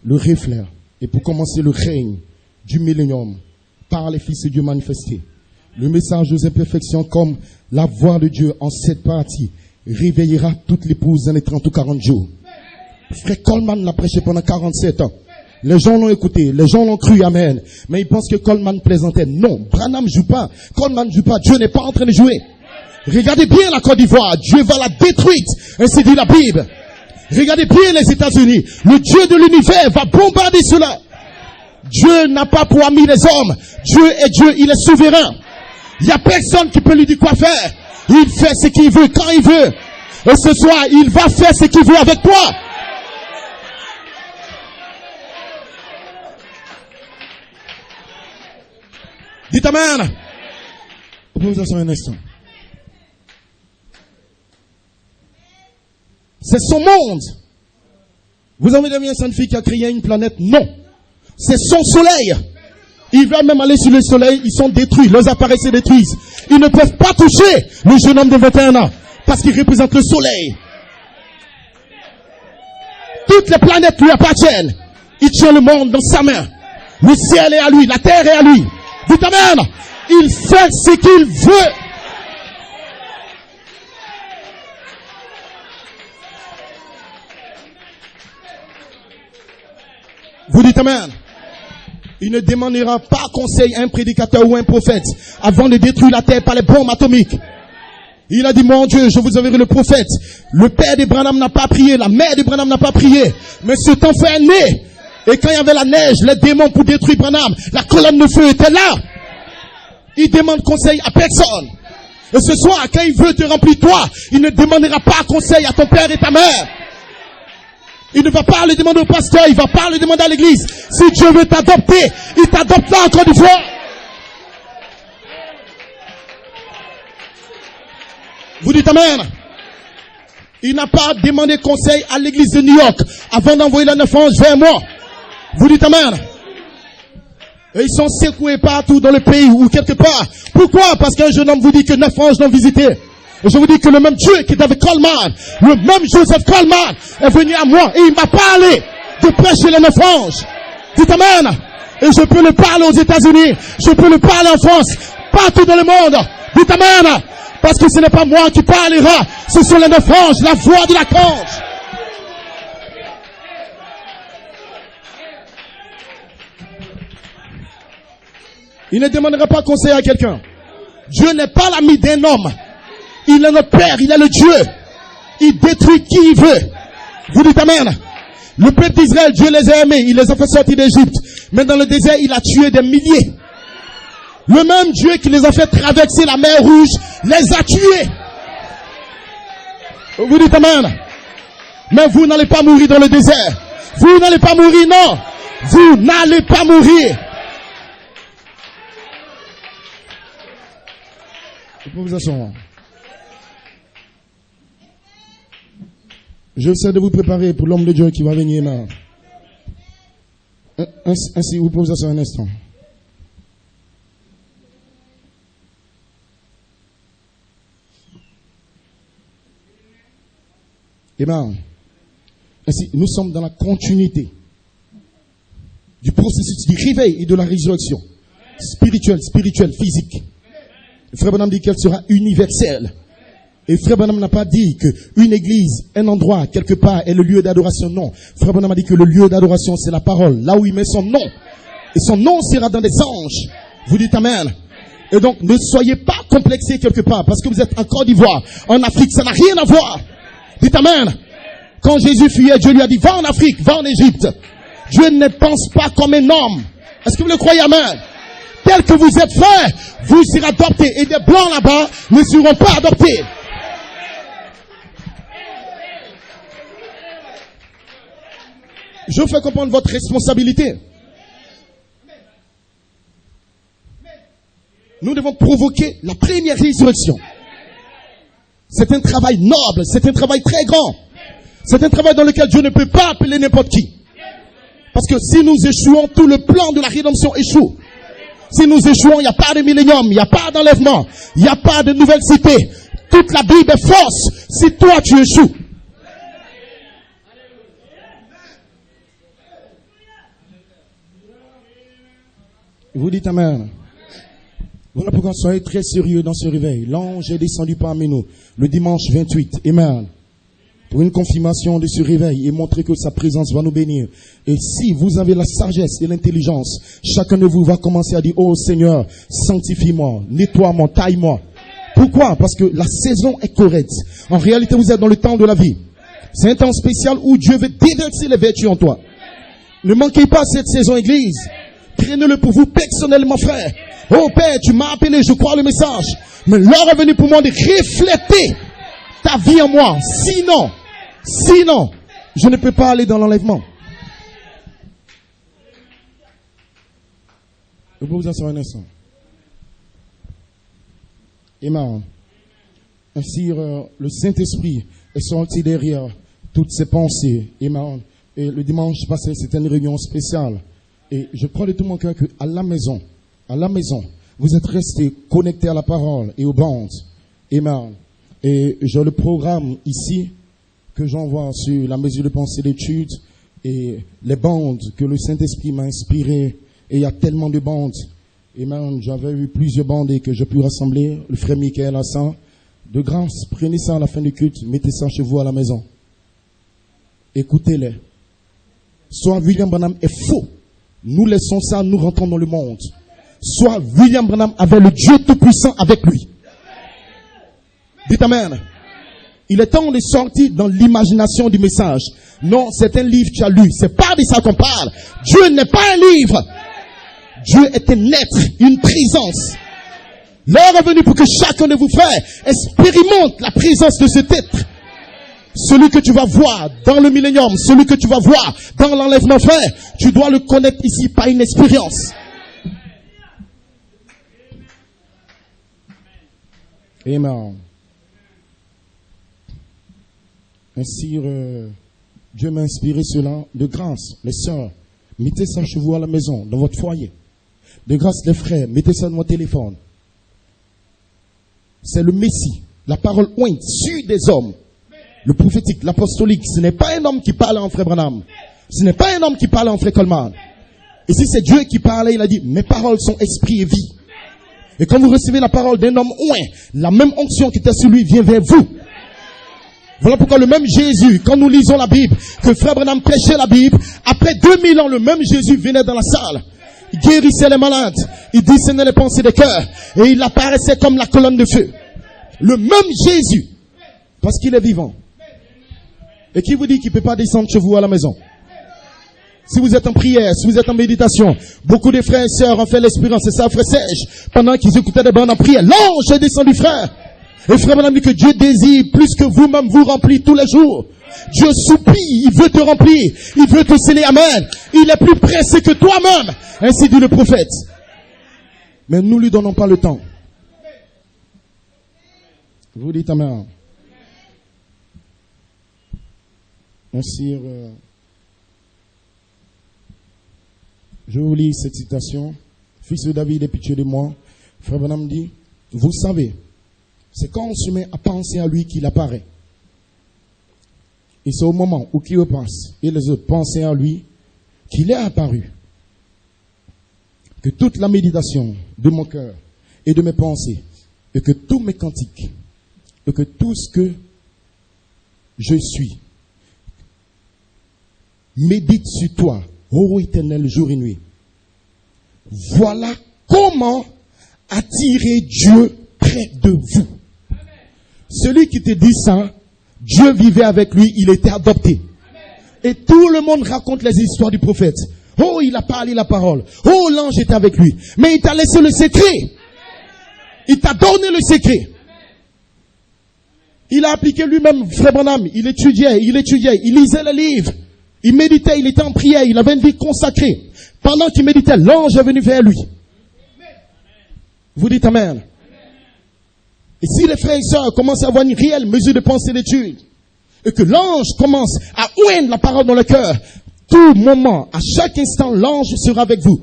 le reflet, et pour commencer le règne du millénium par les fils de Dieu manifestés, le message aux imperfections comme la voix de Dieu en cette partie réveillera toute l'épouse dans les 30 ou 40 jours. Frère Coleman l'a prêché pendant 47 ans. Les gens l'ont écouté, les gens l'ont cru, amen. Mais ils pensent que Coleman plaisantait. Non, Branham ne joue pas. Coleman ne joue pas. Dieu n'est pas en train de jouer. Regardez bien la Côte d'Ivoire. Dieu va la détruire. Ainsi dit la Bible. Regardez bien les États-Unis. Le Dieu de l'univers va bombarder cela. Dieu n'a pas pour ami les hommes. Dieu est Dieu, il est souverain. Il n'y a personne qui peut lui dire quoi faire. Il fait ce qu'il veut, quand il veut. Et ce soir, il va faire ce qu'il veut avec toi. Dites amen. Vous asseoir un instant. C'est son monde. Vous avez devenu un scientifique qui a créé une planète? Non. C'est son soleil. Ils veulent même aller sur le soleil, ils sont détruits, leurs appareils se détruisent. Ils ne peuvent pas toucher le jeune homme de 21 ans, parce qu'il représente le soleil. Toutes les planètes lui appartiennent. Il tient le monde dans sa main. Le ciel est à lui, la terre est à lui. Dites amen. Il fait ce qu'il veut. Vous dites amen. Il ne demandera pas conseil à un prédicateur ou un prophète avant de détruire la terre par les bombes atomiques. Il a dit, mon Dieu, je vous enverrai le prophète. Le père de Branham n'a pas prié, la mère de Branham n'a pas prié. Mais cet enfant est né. Et quand il y avait la neige, les démons pour détruire Branham, la colonne de feu était là. Il demande conseil à personne. Et ce soir, quand il veut te remplir toi, il ne demandera pas conseil à ton père et ta mère. Il ne va pas le demander au pasteur, il ne va pas le demander à l'église. Si Dieu veut t'adopter, il t'adoptera encore une fois. Vous dites amen. Il n'a pas demandé conseil à l'église de New York avant d'envoyer les 9 anges vers moi. Vous dites amen. Et ils sont secoués partout dans le pays ou quelque part. Pourquoi? Parce qu'un jeune homme vous dit que 9 anges l'ont visité. Et je vous dis que le même Dieu qui est avec Coleman, le même Joseph Coleman est venu à moi et il m'a parlé de prêcher les 9 anges. Dites amen. Et je peux le parler aux États-Unis, je peux le parler en France, partout dans le monde. Dites amen. Parce que ce n'est pas moi qui parlera, ce sont les 9 anges, la voix de l'archange. Il ne demandera pas conseil à quelqu'un. Dieu n'est pas l'ami d'un homme. Il est notre Père, il est le Dieu. Il détruit qui il veut. Vous dites amen. Le peuple d'Israël, Dieu les a aimés, il les a fait sortir d'Égypte. Mais dans le désert, il a tué des milliers. Le même Dieu qui les a fait traverser la mer Rouge, les a tués. Vous dites amen. Mais vous n'allez pas mourir dans le désert. Vous n'allez pas mourir, non. Vous n'allez pas mourir. Vous vous asseoir. Je essaie de vous préparer pour l'homme de Dieu qui va venir là. Ainsi, vous pouvez vous asseoir un instant. Eh bien, ainsi, nous sommes dans la continuité du processus du réveil et de la résurrection spirituelle, physique. Frère Branham dit qu'elle sera universelle. Et Frère Branham n'a pas dit qu'une église, un endroit, quelque part, est le lieu d'adoration. Non. Frère Branham a dit que le lieu d'adoration, c'est la parole. Là où il met son nom. Et son nom sera dans des anges. Vous dites Amen. Et donc, ne soyez pas complexés quelque part. Parce que vous êtes en Côte d'Ivoire, en Afrique, ça n'a rien à voir. Dites Amen. Quand Jésus fuyait, Dieu lui a dit, va en Afrique, va en Égypte. Dieu ne pense pas comme un homme. Est-ce que vous le croyez? Amen. Tel que vous êtes fait, vous serez adoptés. Et des blancs là-bas ne seront pas adoptés. Je vous fais comprendre votre responsabilité. Nous devons provoquer la première résurrection. C'est un travail noble, c'est un travail très grand. C'est un travail dans lequel Dieu ne peut pas appeler n'importe qui. Parce que si nous échouons, tout le plan de la rédemption échoue. Si nous échouons, il n'y a pas de millénium, il n'y a pas d'enlèvement, il n'y a pas de nouvelle cité. Toute la Bible est fausse si toi tu échoues. Vous dites Amen. Voilà pourquoi soyez très sérieux dans ce réveil. L'ange est descendu parmi nous le dimanche 28. Amen. Pour une confirmation de ce réveil et montrer que sa présence va nous bénir. Et si vous avez la sagesse et l'intelligence, chacun de vous va commencer à dire, oh Seigneur, sanctifie-moi, nettoie-moi, taille-moi. Pourquoi? Parce que la saison est correcte. En réalité, vous êtes dans le temps de la vie. C'est un temps spécial où Dieu veut déverser les vertus en toi. Ne manquez pas cette saison, Église. Prenez-le pour vous personnellement, frère. Oh Père, tu m'as appelé, je crois le message. Mais l'heure est venue pour moi de refléter ta vie en moi. Sinon, je ne peux pas aller dans l'enlèvement. Je peux vous asseoir un instant. Amen. Ainsi, le Saint-Esprit est sorti derrière toutes ces pensées. Amen. Et le dimanche passé, c'était une réunion spéciale. Et je crois de tout mon cœur qu'à la maison, vous êtes restés connectés à la parole et aux bandes. Amen. Et j'ai le programme ici que j'envoie sur la mesure de pensée d'études et les bandes que le Saint-Esprit m'a inspiré. Et il y a tellement de bandes. Amen. J'avais eu plusieurs bandes et que j'ai pu rassembler. Le frère Michael a ça. De grâce, prenez ça à la fin du culte, mettez ça chez vous à la maison. Écoutez-les. Soit William Branham est faux. Nous laissons ça, nous rentrons dans le monde. Soit William Branham avait le Dieu Tout-Puissant avec lui. Dites Amen. Il est temps de sortir dans l'imagination du message. Non, c'est un livre que tu as lu. C'est pas de ça qu'on parle. Dieu n'est pas un livre. Dieu est un être, une présence. L'heure est venue pour que chacun de vous frères expérimente la présence de cet être. Celui que tu vas voir dans le millénium, celui que tu vas voir dans l'enlèvement, frère, tu dois le connaître ici par une expérience. Amen. Ainsi, Dieu m'a inspiré cela de grâce. Les sœurs, mettez ça chez vous à la maison, dans votre foyer. De grâce, les frères, mettez ça dans votre téléphone. C'est le Messie, la parole ointe sur des hommes. Le prophétique, l'apostolique, ce n'est pas un homme qui parle en frère Branham. Ce n'est pas un homme qui parle en frère Coleman. Et si c'est Dieu qui parlait, il a dit, mes paroles sont esprit et vie. Et quand vous recevez la parole d'un homme oint, la même onction qui était sur lui vient vers vous. Voilà pourquoi le même Jésus, quand nous lisons la Bible, que frère Branham prêchait la Bible, après 2000 ans, le même Jésus venait dans la salle. Il guérissait les malades. Il discernait les pensées des cœurs. Et il apparaissait comme la colonne de feu. Le même Jésus. Parce qu'il est vivant. Et qui vous dit qu'il ne peut pas descendre chez vous à la maison? Si vous êtes en prière, si vous êtes en méditation, beaucoup de frères et sœurs ont fait l'expérience, c'est ça, frère Serge, pendant qu'ils écoutaient des bandes en prière, l'ange est descendu, frère. Et frère Branham dit que Dieu désire plus que vous-même vous remplir tous les jours. Dieu soupire, il veut te remplir, il veut te sceller, amen. Il est plus pressé que toi-même, ainsi dit le prophète. Mais nous ne lui donnons pas le temps. Vous dites amen. Merci. Je vous lis cette citation. Fils de David, aie pitié de moi. Frère Branham dit, vous savez, c'est quand on se met à penser à lui qu'il apparaît. Et c'est au moment où qui repense et les autres pensaient à lui qu'il est apparu. Que toute la méditation de mon cœur et de mes pensées, et que tous mes cantiques, et que tout ce que je suis, médite sur toi, ô Éternel, jour et nuit. Voilà comment attirer Dieu près de vous. Celui qui te dit ça, Dieu vivait avec lui, il était adopté. Et tout le monde raconte les histoires du prophète. Oh, il a parlé la parole. Oh, l'ange était avec lui. Mais il t'a laissé le secret. Il t'a donné le secret. Il a appliqué lui-même, frère Branham. Il étudiait, il lisait les livres. Il méditait, il était en prière, il avait une vie consacrée. Pendant qu'il méditait, l'ange est venu vers lui. Vous dites amen. Et si les frères et sœurs commencent à avoir une réelle mesure de pensée d'étude, et que l'ange commence à oindre la parole dans le cœur, tout moment, à chaque instant, l'ange sera avec vous.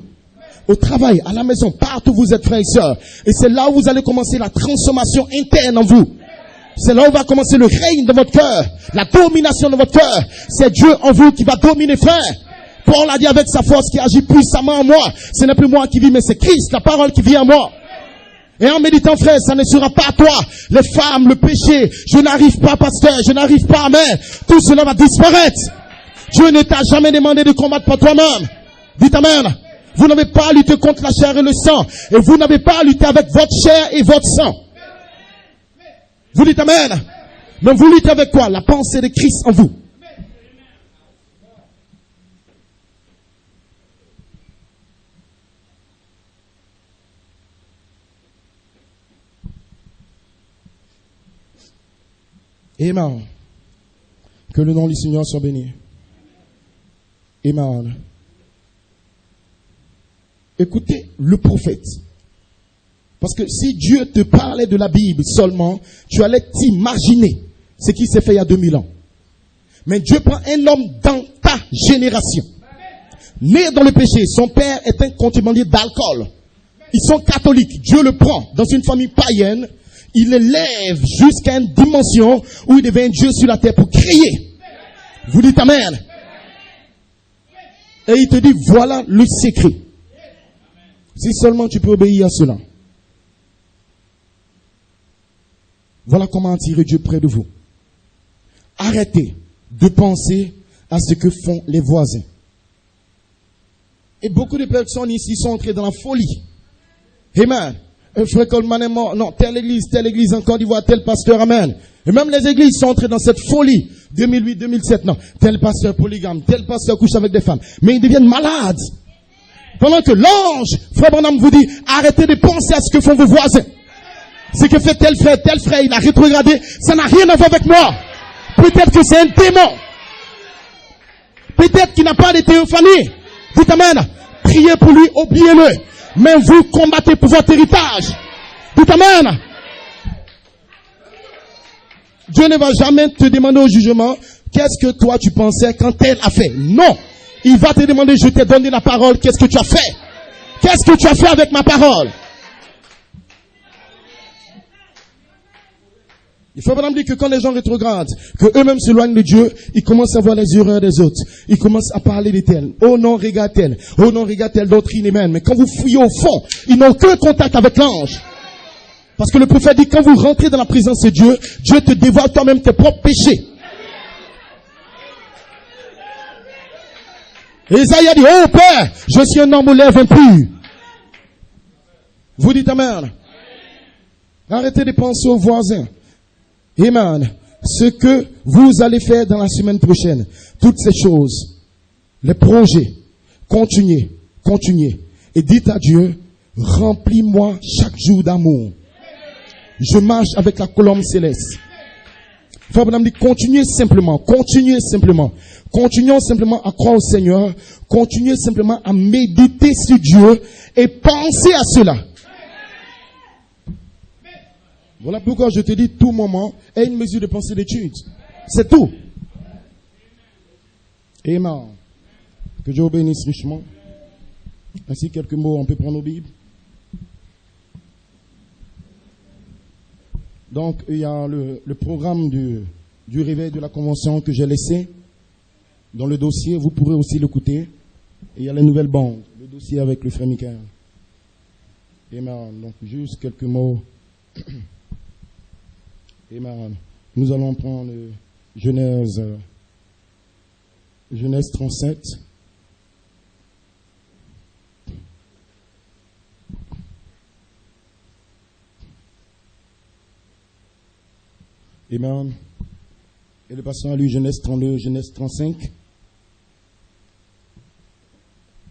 Au travail, à la maison, partout où vous êtes, frères et sœurs. Et c'est là où vous allez commencer la transformation interne en vous. C'est là où va commencer le règne de votre cœur, la domination de votre cœur. C'est Dieu en vous qui va dominer, frère. Paul a dit avec sa force qui agit puissamment en moi. Ce n'est plus moi qui vis, mais c'est Christ, la parole qui vit en moi. Et en méditant, frère, ça ne sera pas à toi. Les femmes, le péché, je n'arrive pas, pasteur, je n'arrive pas, amen. Tout cela va disparaître. Dieu ne t'a jamais demandé de combattre par toi-même. Dites amen. Vous n'avez pas à lutter contre la chair et le sang. Et vous n'avez pas à lutter avec votre chair et votre sang. Vous dites amen. Mais vous luttez avec quoi? La pensée de Christ en vous. Amen. Que le nom du Seigneur soit béni. Amen. Écoutez le prophète. Parce que si Dieu te parlait de la Bible seulement, tu allais t'imaginer ce qui s'est fait il y a 2000 ans. Mais Dieu prend un homme dans ta génération. Né dans le péché, son père est un contrebandier d'alcool. Ils sont catholiques. Dieu le prend dans une famille païenne. Il l'élève jusqu'à une dimension où il devient Dieu sur la terre pour crier. Vous dites amen. Et il te dit, voilà le secret. Si seulement tu peux obéir à cela. Voilà comment attirer Dieu près de vous. Arrêtez de penser à ce que font les voisins. Et beaucoup de personnes ici sont entrées dans la folie. Amen. Un frère Coleman est mort. Non, telle église en Côte d'Ivoire, tel pasteur, amen. Et même les églises sont entrées dans cette folie. 2008, 2007, non. Tel pasteur polygame, tel pasteur couche avec des femmes. Mais ils deviennent malades. Pendant que l'ange, frère Branham vous dit, arrêtez de penser à ce que font vos voisins. Ce que fait tel frère, il a rétrogradé, ça n'a rien à voir avec moi. Peut-être que c'est un démon. Peut-être qu'il n'a pas de théophanie. Dites amen. Priez pour lui, oubliez-le. Mais vous combattez pour votre héritage. Dites amen. Dieu ne va jamais te demander au jugement, qu'est-ce que toi tu pensais quand elle a fait. Non. Il va te demander, je t'ai donné la parole, qu'est-ce que tu as fait? Qu'est-ce que tu as fait avec ma parole? Il faut vraiment dire que quand les gens rétrogradent, que eux-mêmes s'éloignent de Dieu, ils commencent à voir les erreurs des autres. Ils commencent à parler de tel. Oh non, regarde tel. Oh non, regarde telle doctrine humaine. Mais quand vous fouillez au fond, ils n'ont aucun contact avec l'ange. Parce que le prophète dit, quand vous rentrez dans la présence de Dieu, Dieu te dévoile toi-même tes propres péchés. Isaïe a dit, oh Père, je suis un homme aux lèvres impures. Vous dites amen. Arrêtez de penser aux voisins. Amen. Ce que vous allez faire dans la semaine prochaine, toutes ces choses, les projets, continuez. Et dites à Dieu, remplis-moi chaque jour d'amour. Je marche avec la colombe céleste. Frère Branham dit, continuez simplement. Continuons simplement à croire au Seigneur. Continuez simplement à méditer sur Dieu et pensez à cela. Voilà pourquoi je te dis, tout moment est une mesure de pensée d'étude. C'est tout. Amen. Que Dieu bénisse richement. Ainsi, quelques mots, on peut prendre nos Bibles. Donc, il y a le programme du réveil de la convention que j'ai laissé dans le dossier. Vous pourrez aussi l'écouter. Et il y a les nouvelles bandes, le dossier avec le frère Michael. Amen. Donc, juste quelques mots. Amen. Nous allons prendre Genèse 37. Amen. Et le passant à lui, Genèse 32, Genèse 35.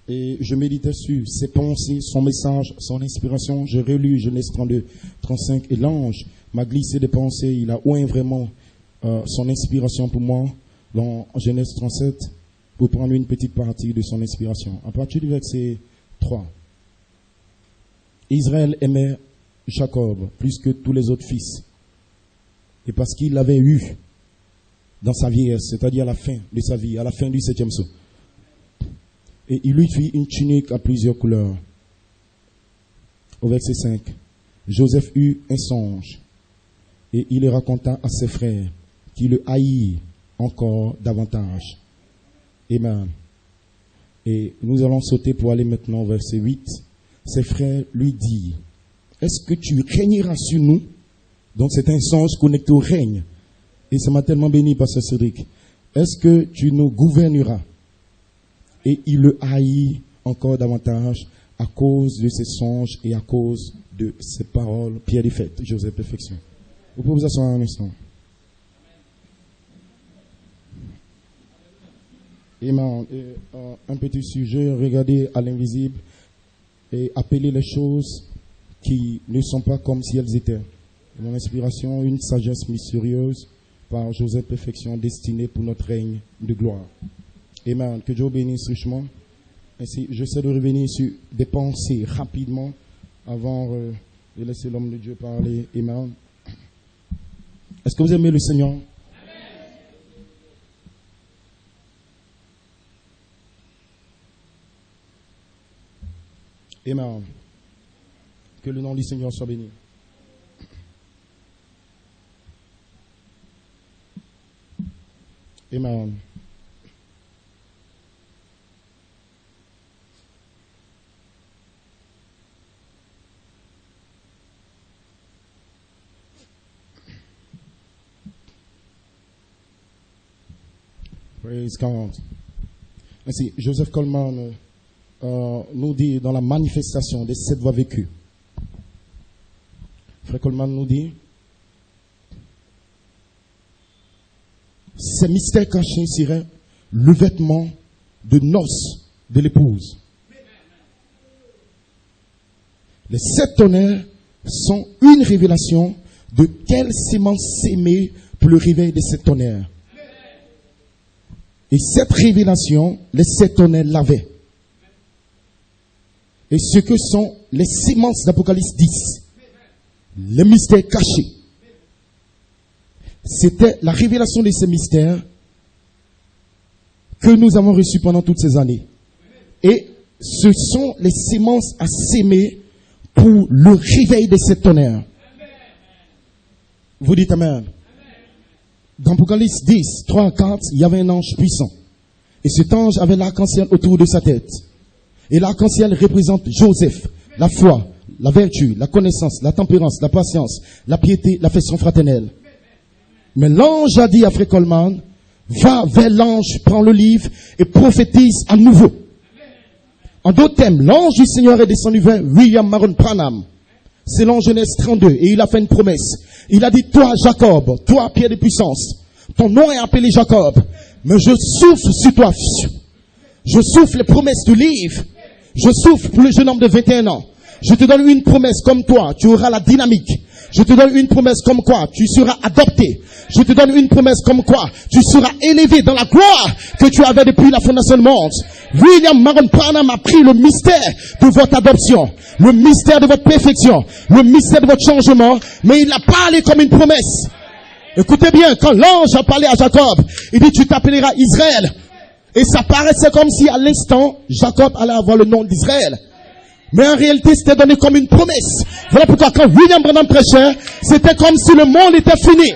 Et je méditais sur ses pensées, son message, son inspiration. J'ai relu Genèse 32, 35. Et l'ange m'a glissé des pensées. Il a oint vraiment son inspiration pour moi dans Genèse 37 pour prendre une petite partie de son inspiration. À partir du verset 3. Israël aimait Jacob plus que tous les autres fils. Et parce qu'il l'avait eu dans sa vieillesse, c'est-à-dire à la fin de sa vie, à la fin du 7e saut. Et il lui fit une tunique à plusieurs couleurs. Au verset 5. Joseph eut un songe. Et il le raconta à ses frères, qui le haïrent encore davantage. Amen. Et nous allons sauter pour aller maintenant au verset 8. Ses frères lui dirent, est-ce que tu régneras sur nous? Donc c'est un songe connecté au règne. Et ça m'a tellement béni, Pasteur Cédric. Est-ce que tu nous gouverneras? Et il le haït encore davantage à cause de ses songes et à cause de ses paroles. Pierre des fêtes, Joseph Perfection. Vous pouvez vous asseoir un instant. Amen. Un petit sujet, regardez à l'invisible et appeler les choses qui ne sont pas comme si elles étaient. Mon inspiration, une sagesse mystérieuse par Joseph Perfection destinée pour notre règne de gloire. Amen. Que Dieu bénisse richement. Ainsi, j'essaie de revenir sur des pensées rapidement avant de laisser l'homme de Dieu parler. Amen. Est-ce que vous aimez le Seigneur? Amen. Que le nom du Seigneur soit béni. Amen. Praise God. Ainsi, Joseph Coleman nous dit dans la manifestation des 7 voies vécues. Frère Coleman nous dit, ces mystères cachés seraient le vêtement de noces de l'épouse. Les 7 tonnerres sont une révélation de quelle sémence s'aimer pour le réveil de 7 tonnerres. Et cette révélation, les 7 tonnerres l'avaient. Et ce que sont les sémences d'Apocalypse 10, les mystères cachés, c'était la révélation de ces mystères que nous avons reçus pendant toutes ces années. Et ce sont les sémences à s'aimer pour le réveil de ces tonnerres. Vous dites Amen. Dans Apocalypse 10, 3 à 4, il y avait un ange puissant. Et cet ange avait l'arc-en-ciel autour de sa tête. Et l'arc-en-ciel représente Joseph, la foi, la vertu, la connaissance, la tempérance, la patience, la piété, l'affection fraternelle. Mais l'ange a dit à Frère Coleman, va vers l'ange, prends le livre et prophétise à nouveau. En d'autres termes, l'ange du Seigneur est descendu vers William Maron Branham. C'est l'ange Genèse 32 et il a fait une promesse. Il a dit, toi Jacob, toi Pierre de puissance, ton nom est appelé Jacob, mais je souffle sur toi. Je souffle les promesses du livre. Je souffle pour le jeune homme de 21 ans. Je te donne une promesse comme toi, tu auras la dynamique. Je te donne une promesse comme quoi tu seras adopté. Je te donne une promesse comme quoi tu seras élevé dans la gloire que tu avais depuis la fondation du monde. William Marion Branham a pris le mystère de votre adoption, le mystère de votre perfection, le mystère de votre changement, mais il l'a parlé comme une promesse. Écoutez bien, quand l'ange a parlé à Jacob, il dit tu t'appelleras Israël. Et ça paraissait comme si à l'instant, Jacob allait avoir le nom d'Israël. Mais en réalité, c'était donné comme une promesse. Voilà pourquoi quand William Branham prêchait, c'était comme si le monde était fini.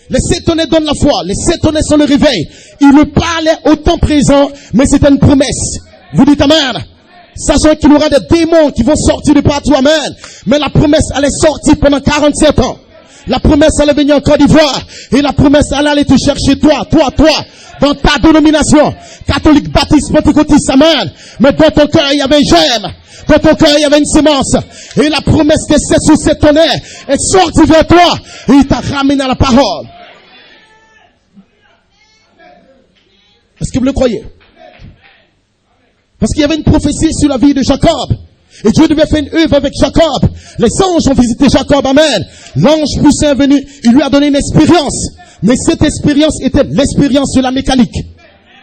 Les 7 tonnerres donnent la foi. Les 7 tonnerres sont le réveil. Il me parlait au temps présent, mais c'était une promesse. Vous dites amen. Sachant qu'il y aura des démons qui vont sortir de partout, amen. Mais la promesse allait sortir pendant 47 ans. La promesse allait venir en Côte d'Ivoire. Et la promesse allait aller te chercher toi, dans ta dénomination. Catholique, baptiste, pentecôtiste, amen. Mais dans ton cœur, il y avait un germe. Dans ton cœur, il y avait une sémence. Et la promesse des 7 sur 7 tonnerres est sortie vers toi. Et il t'a ramené à la parole. Est-ce que vous le croyez? Parce qu'il y avait une prophétie sur la vie de Jacob. Et Dieu devait faire une œuvre avec Jacob. Les anges ont visité Jacob, amen. L'ange puissant est venu, il lui a donné une expérience. Mais cette expérience était l'expérience de la mécanique.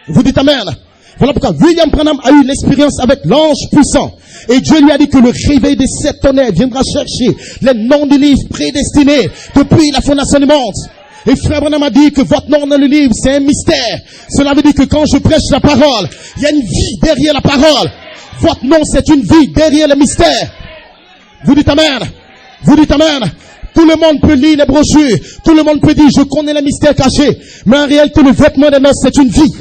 Vous dites amen. Voilà pourquoi William Branham a eu l'expérience avec l'ange puissant. Et Dieu lui a dit que le réveil des 7 tonnerres viendra chercher les noms du livre prédestinés depuis la fondation du monde. Et frère Branham a dit que votre nom dans le livre, c'est un mystère. Cela veut dire que quand je prêche la parole, il y a une vie derrière la parole. Votre nom, c'est une vie derrière le mystère. Vous dites amen. Vous dites amen. Tout le monde peut lire les brochures. Tout le monde peut dire, je connais les mystères cachés. Mais en réalité, le vêtement des noces, c'est une vie.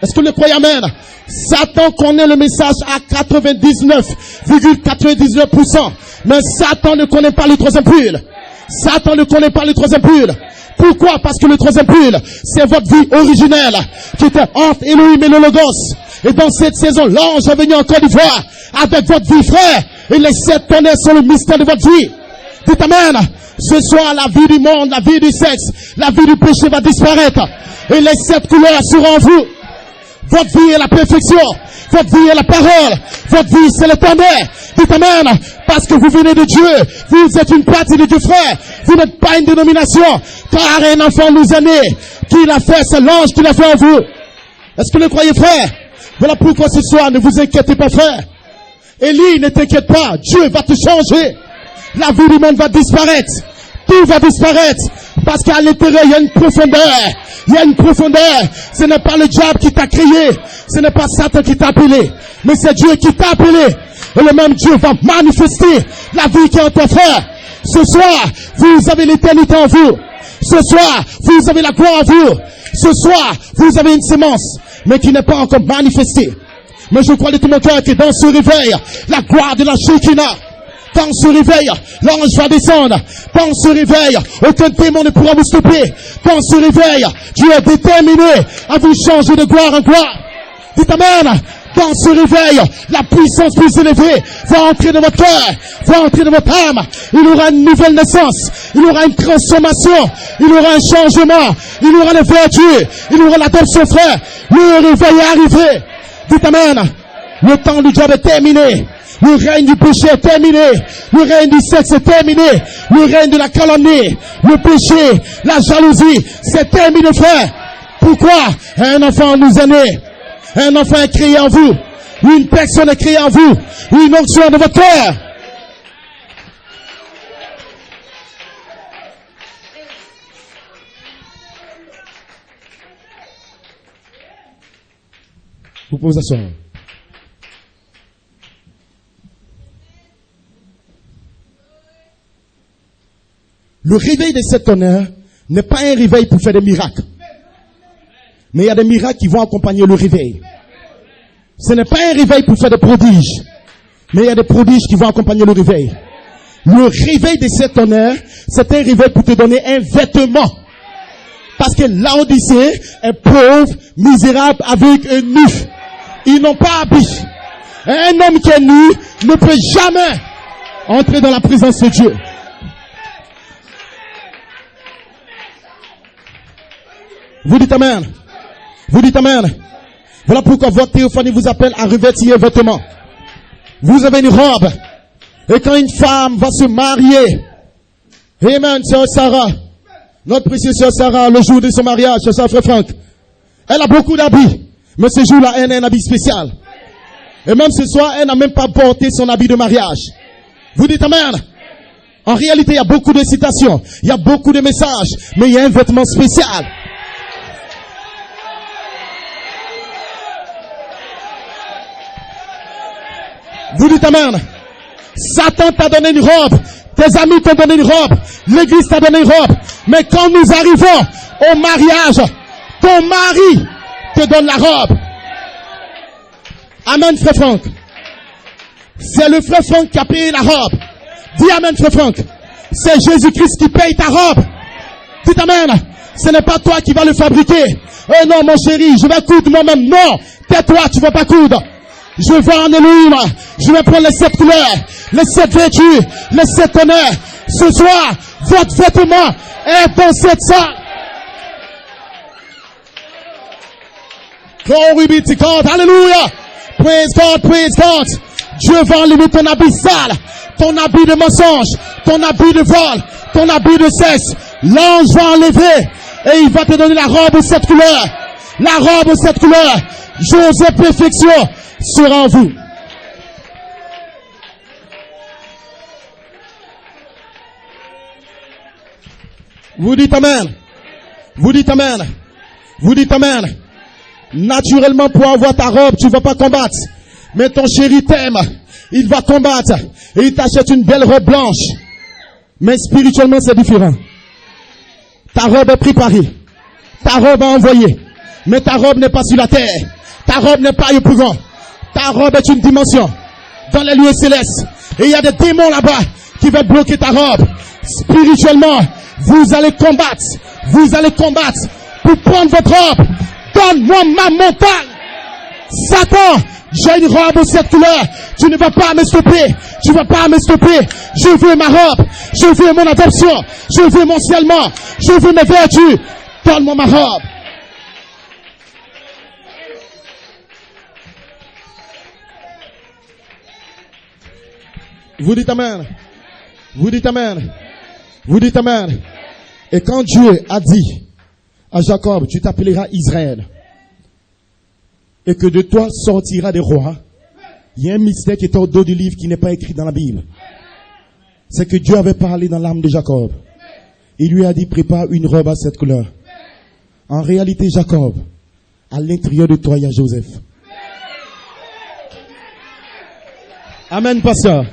Est-ce que vous le croyez, amen? Satan connaît le message à 99,99%. Mais Satan ne connaît pas le troisième pull. Satan ne connaît pas le troisième pull. Pourquoi? Parce que le troisième pull, c'est votre vie originelle, qui était entre Elohim et le Logos. Et dans cette saison, l'ange est venu en Côte d'Ivoire avec votre vie, frère. Et les 7 tonnerres sont le mystère de votre vie. Dites amen. Ce soir, la vie du monde, la vie du sexe, la vie du péché va disparaître. Et les 7 couleurs seront en vous. Votre vie est la perfection. Votre vie est la parole. Votre vie, c'est le tonnerre. Dites amen. Parce que vous venez de Dieu. Vous êtes une partie de Dieu, frère. Vous n'êtes pas une dénomination. Car un enfant nous est né. Qui l'a fait? C'est l'ange qui l'a fait en vous. Est-ce que vous le croyez, frère? Voilà pourquoi ce soir, ne vous inquiétez pas, frère. Élie, ne t'inquiète pas. Dieu va te changer. La vie du monde va disparaître. Tout va disparaître. Parce qu'à l'intérieur, il y a une profondeur. Il y a une profondeur. Ce n'est pas le diable qui t'a créé. Ce n'est pas Satan qui t'a appelé. Mais c'est Dieu qui t'a appelé. Et le même Dieu va manifester la vie qui est en toi, frère. Ce soir, vous avez l'éternité en vous. Ce soir, vous avez la gloire en vous. Ce soir, vous avez une sémence, mais qui n'est pas encore manifestée. Mais je crois de tout mon cœur que dans ce réveil, la gloire de la Shekinah, quand on se réveille, l'ange va descendre. Quand on se réveille, aucun démon ne pourra vous stopper. Quand on se réveille, Dieu est déterminé à vous changer de gloire en gloire. Dites amen. Quand on se réveille, la puissance plus élevée va entrer dans votre cœur, va entrer dans votre âme. Il y aura une nouvelle naissance, il y aura une transformation, il y aura un changement, il y aura les vertus, il y aura l'adoption, frère. Le réveil est arrivé. Dites amen. Le temps du diable est terminé. Le règne du péché est terminé. Le règne du sexe est terminé. Le règne de la calomnie, le péché, la jalousie, c'est terminé, frère. Pourquoi? Un enfant nous est né. Un enfant est créé en vous. Une personne est créée en vous. Une onction de votre cœur. Vous pouvez vous asseoir. Le réveil des 7 tonnerres n'est pas un réveil pour faire des miracles. Mais il y a des miracles qui vont accompagner le réveil. Ce n'est pas un réveil pour faire des prodiges. Mais il y a des prodiges qui vont accompagner le réveil. Le réveil des 7 tonnerres, c'est un réveil pour te donner un vêtement. Parce que Laodicée est pauvre, misérable, avec un nu. Ils n'ont pas habit. Un homme qui est nu ne peut jamais entrer dans la présence de Dieu. Vous dites amen. Vous dites amen. Voilà pourquoi votre théophanie vous appelle à revêtir un vêtement. Vous avez une robe. Et quand une femme va se marier, amen, sœur Sarah, notre précieuse sœur Sarah, le jour de son mariage, sœur frère Franck, Elle a beaucoup d'habits. Mais ce jour-là, elle a un habit spécial. Et même ce soir, elle n'a même pas porté son habit de mariage. Vous dites amen. En réalité, il y a beaucoup de citations. Il y a beaucoup de messages. Mais il y a un vêtement spécial. Vous dites amen. Satan t'a donné une robe. Tes amis t'ont donné une robe. L'église t'a donné une robe. Mais quand nous arrivons au mariage, ton mari te donne la robe. Amen, frère Franck. C'est le frère Franck qui a payé la robe. Dis amen, frère Franck. C'est Jésus-Christ qui paye ta robe. Dis amen. Ce n'est pas toi qui vas le fabriquer. Oh non, mon chéri, je vais coudre moi-même. Non, tais-toi, tu ne vas pas coudre. Je vais en Élohim. Je vais prendre les 7 couleurs, les 7 vertus, les 7 honneurs. Ce soir, votre vêtement est dans cette salle. Glory be to God. Hallelujah. Praise God, praise God. Dieu va enlever ton habit sale, ton habit de mensonge, ton habit de vol, ton habit de sexe. L'ange va enlever et il va te donner la robe aux 7 couleurs. La robe aux 7 couleurs. Joseph perfection sera en vous. Vous dites amen. Vous dites amen. Vous dites amen. Naturellement, pour avoir ta robe, tu ne vas pas combattre. Mais ton chéri t'aime. Il va combattre. Et il t'achète une belle robe blanche. Mais spirituellement, c'est différent. Ta robe est préparée. Ta robe est envoyée. Mais ta robe n'est pas sur la terre. Ta robe n'est pas éprouvante. Ta robe est une dimension. Dans les lieux célestes. Et il y a des démons là-bas qui veulent bloquer ta robe. Spirituellement, vous allez combattre. Vous allez combattre pour prendre votre robe. Donne-moi ma montagne. Satan, j'ai une robe aux 7 couleurs. Tu ne vas pas me stopper. Tu ne vas pas me stopper. Je veux ma robe. Je veux mon adoption. Je veux mon scellement. Je veux mes vertus. Donne-moi ma robe. Vous dites amen. Vous dites amen. Vous dites amen. Et quand Dieu a dit à Jacob, tu t'appelleras Israël, et que de toi sortira des rois, il y a un mystère qui est au dos du livre qui n'est pas écrit dans la Bible. C'est que Dieu avait parlé dans l'âme de Jacob. Il lui a dit, prépare une robe à 7 couleurs. En réalité, Jacob, à l'intérieur de toi, il y a Joseph. Amen, pasteur.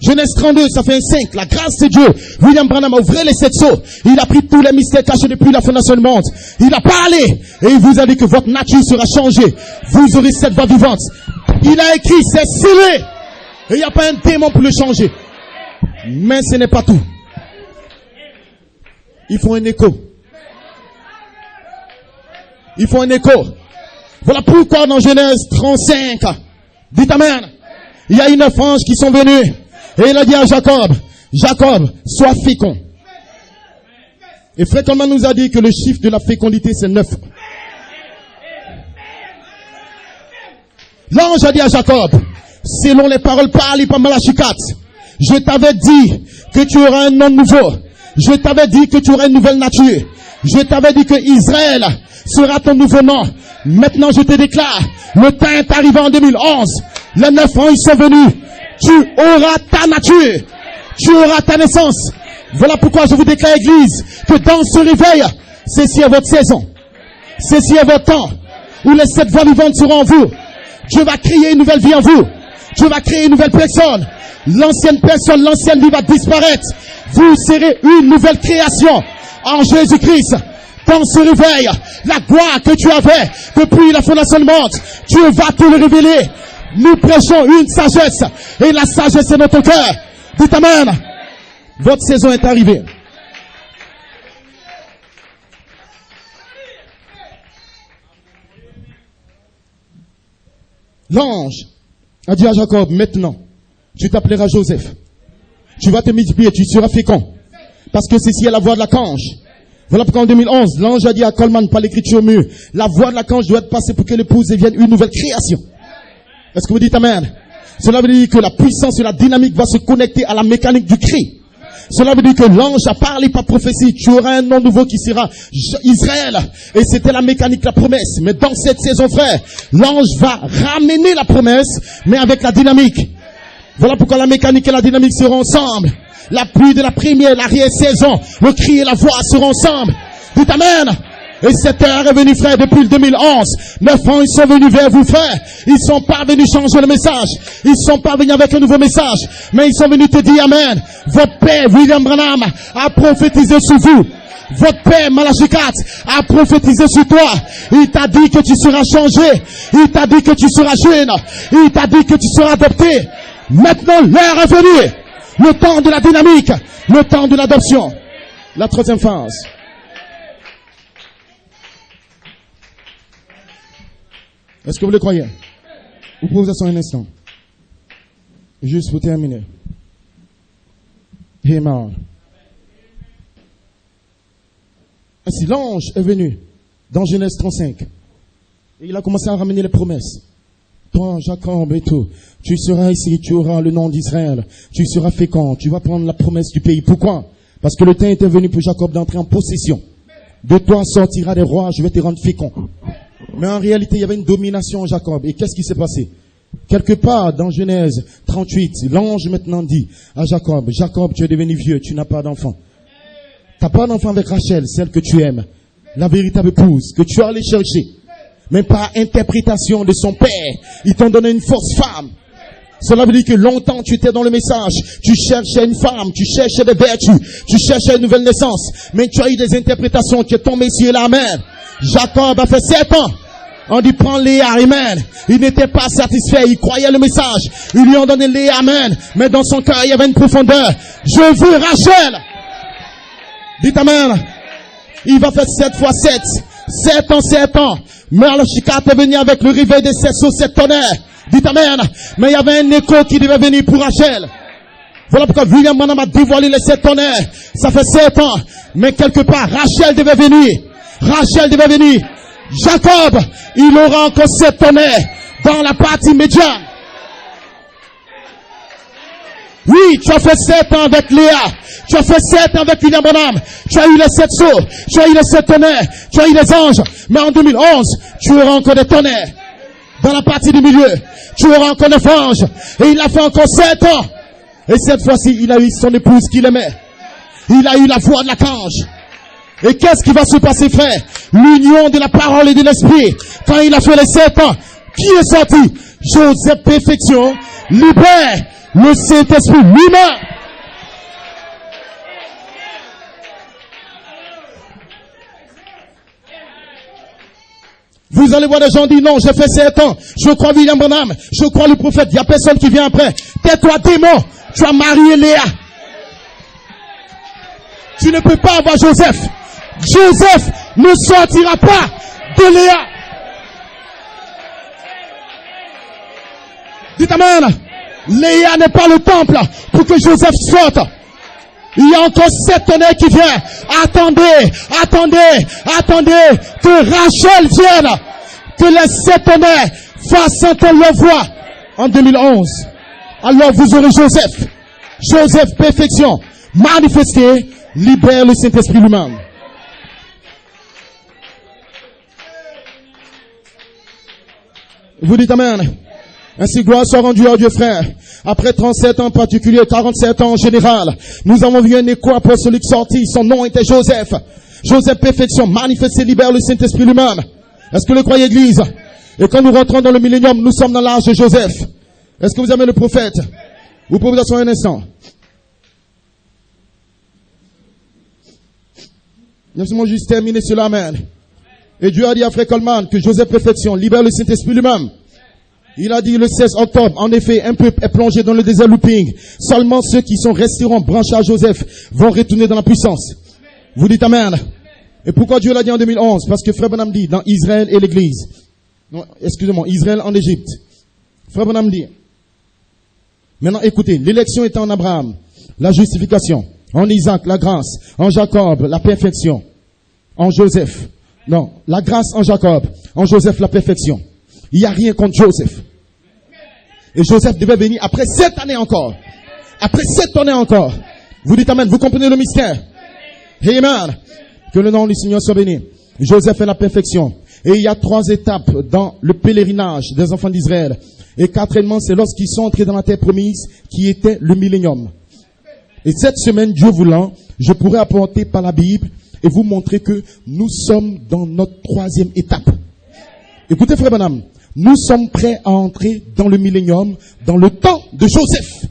Genèse 32, ça fait un 5. La grâce de Dieu. William Branham a ouvert les 7 sceaux. Il a pris tous les mystères cachés depuis la fondation du monde. Il a parlé. Et il vous a dit que votre nature sera changée. Vous aurez cette voix vivante. Il a écrit, c'est scellé. Et il n'y a pas un démon pour le changer. Mais ce n'est pas tout. Il faut un écho. Il faut un écho. Voilà pourquoi dans Genèse 35, dites amen, il y a 9 anges qui sont venus. Et il a dit à Jacob, Jacob, sois fécond. Et Frère Coleman nous a dit que le chiffre de la fécondité, c'est 9. L'ange a dit à Jacob, selon les paroles parlées par Malachie 4, je t'avais dit que tu auras un nom nouveau. Je t'avais dit que tu auras une nouvelle nature. Je t'avais dit que Israël sera ton nouveau nom. Maintenant, je te déclare, le temps est arrivé en 2011. Les 9 ans, ils sont venus. Tu auras ta nature. Tu auras ta naissance. Voilà pourquoi je vous déclare, Église, que dans ce réveil, ceci est votre saison. Ceci est votre temps. Où les 7 voix vivantes seront en vous. Dieu va créer une nouvelle vie en vous. Dieu va créer une nouvelle personne. L'ancienne personne, l'ancienne vie va disparaître. Vous serez une nouvelle création en Jésus-Christ. Dans ce réveil, la gloire que tu avais depuis la fondation du monde, Dieu va te le révéler. Nous prêchons une sagesse. Et la sagesse est notre cœur. Dites amen. Votre saison est arrivée. L'ange a dit à Jacob, maintenant, tu t'appelleras Joseph. Tu vas te multiplier, tu seras fécond. Parce que ceci est la voix de l'archange. Voilà pourquoi en 2011, l'ange a dit à Coleman par l'écriture au mur, la voix de l'archange doit être passée pour que l'épouse devienne une nouvelle création. Est-ce que vous dites amen? Cela veut dire que la puissance et la dynamique va se connecter à la mécanique du cri. Cela veut dire que l'ange a parlé par prophétie. Tu auras un nom nouveau qui sera Israël. Et c'était la mécanique, la promesse. Mais dans cette saison, frère, l'ange va ramener la promesse, mais avec la dynamique. Voilà pourquoi la mécanique et la dynamique seront ensemble. La pluie de la première, l'arrière-saison, le cri et la voix seront ensemble. Dites Amen. Et cette heure est venue, frère, depuis le 2011. 9 ans, ils sont venus vers vous, frère. Ils sont pas venus changer le message. Ils sont pas venus avec un nouveau message. Mais ils sont venus te dire Amen. Votre père, William Branham, a prophétisé sur vous. Votre père, Malachi 4, a prophétisé sur toi. Il t'a dit que tu seras changé. Il t'a dit que tu seras jeune. Il t'a dit que tu seras adopté. Maintenant, l'heure est venue. Le temps de la dynamique. Le temps de l'adoption. La troisième phase. Est-ce que vous le croyez? Vous pouvez vous asseoir un instant. Juste pour terminer. Amen. Ainsi, l'ange est venu dans Genèse 35. Et il a commencé à ramener les promesses. Toi, Jacob et tout, tu seras ici, tu auras le nom d'Israël. Tu seras fécond, tu vas prendre la promesse du pays. Pourquoi? Parce que le temps était venu pour Jacob d'entrer en possession. De toi sortira des rois, je vais te rendre fécond. Mais en réalité, il y avait une domination en Jacob. Et qu'est-ce qui s'est passé? Quelque part dans Genèse 38, l'ange maintenant dit à Jacob, Jacob, tu es devenu vieux, tu n'as pas d'enfant. Tu n'as pas d'enfant avec Rachel, celle que tu aimes, la véritable épouse, que tu as allé chercher. Mais par interprétation de son père, ils t'ont donné une fausse femme. Cela veut dire que longtemps tu étais dans le message, tu cherchais une femme, tu cherchais des vertus, tu cherchais une nouvelle naissance. Mais tu as eu des interprétations, tu es tombé sur la mer. Jacob a fait 7 ans. On dit prends Léa, amen. Il n'était pas satisfait, il croyait le message. Ils lui ont donné Léa, amen. Mais dans son cœur, il y avait une profondeur. Je veux Rachel. Dites amen. Il va faire 7 fois 7. 7 ans, 7 ans. Malachi 4 est venu avec le réveil des 7 sauts, 7 tonnerres. Dites amen. Mais il y avait un écho qui devait venir pour Rachel. Voilà pourquoi William Branham a dévoilé les 7 tonnerres. Ça fait 7 ans. Mais quelque part, Rachel devait venir. Rachel devait venir. Jacob, il aura encore 7 tonnerres dans la partie médiane. Oui, tu as fait 7 ans avec Léa. Tu as fait 7 ans avec William Branham. Tu as eu les 7 sauts. Tu as eu les 7 tonnerres. Tu as eu les anges. Mais en 2011, tu auras encore des tonnerres. Dans la partie du milieu, tu auras encore 9 anges. Et il a fait encore 7 ans. Et cette fois-ci, il a eu son épouse qu'il aimait. Il a eu la voix de l'archange. Et qu'est-ce qui va se passer, frère? L'union de la parole et de l'esprit. Quand il a fait les 7 ans, qui est sorti? Joseph Perfection libère le Saint-Esprit lui-même. Vous allez voir des gens dire non, j'ai fait 7 ans. Je crois William Branham. Je crois le prophète. Il n'y a personne qui vient après. Tais-toi, démon. Tu as marié Léa. Tu ne peux pas avoir Joseph. Joseph ne sortira pas de Léa. Dites amen. Léa n'est pas le temple pour que Joseph sorte. Il y a encore 7 tonnerres qui viennent. Attendez, attendez, attendez que Rachel vienne. Que les 7 tonnerres fassent entendre leur voix. En 2011. Alors vous aurez Joseph. Joseph Perfection. Manifesté. Libère le Saint-Esprit lui-même. Vous dites amen. Ainsi, gloire soit rendue à Dieu, frère. Après 37 ans en particulier, 47 ans en général, nous avons vu un écho apostolique sorti. Son nom était Joseph. Joseph Perfection, manifesté, libère le Saint-Esprit lui-même. Est-ce que vous le croyez, Église? Et quand nous rentrons dans le millénium, nous sommes dans l'âge de Joseph. Est-ce que vous aimez le prophète? Vous pouvez vous asseoir un instant. Laissez-moi juste terminer cela, amen. Et Dieu a dit à Frère Coleman que Joseph Perfection libère le Saint-Esprit lui-même. Il a dit le 16 octobre, en effet, un peuple est plongé dans le désert looping. Seulement ceux qui resteront branchés à Joseph vont retourner dans la puissance. Vous dites amen. Et pourquoi Dieu l'a dit en 2011? Parce que Frère Branham dit dans Israël et l'Église. Non, excusez-moi, Israël en Égypte. Frère Branham dit. Maintenant, écoutez, l'élection est en Abraham, la justification. En Isaac, la grâce. En Jacob, la perfection. En Joseph. Non, la grâce en Jacob. En Joseph, la perfection. Il n'y a rien contre Joseph. Et Joseph devait venir après 7 années encore. Après 7 années encore. Vous dites amen. Vous comprenez le mystère? Amen. Que le nom du Seigneur soit béni. Joseph est la perfection. Et il y a 3 étapes dans le pèlerinage des enfants d'Israël. Et quatrièmement, c'est lorsqu'ils sont entrés dans la terre promise, qui était le millénium. Et cette semaine, Dieu voulant, je pourrais apporter par la Bible et vous montrer que nous sommes dans notre 3e étape. Écoutez, frère Branham, nous sommes prêts à entrer dans le millénium, dans le temps de Joseph.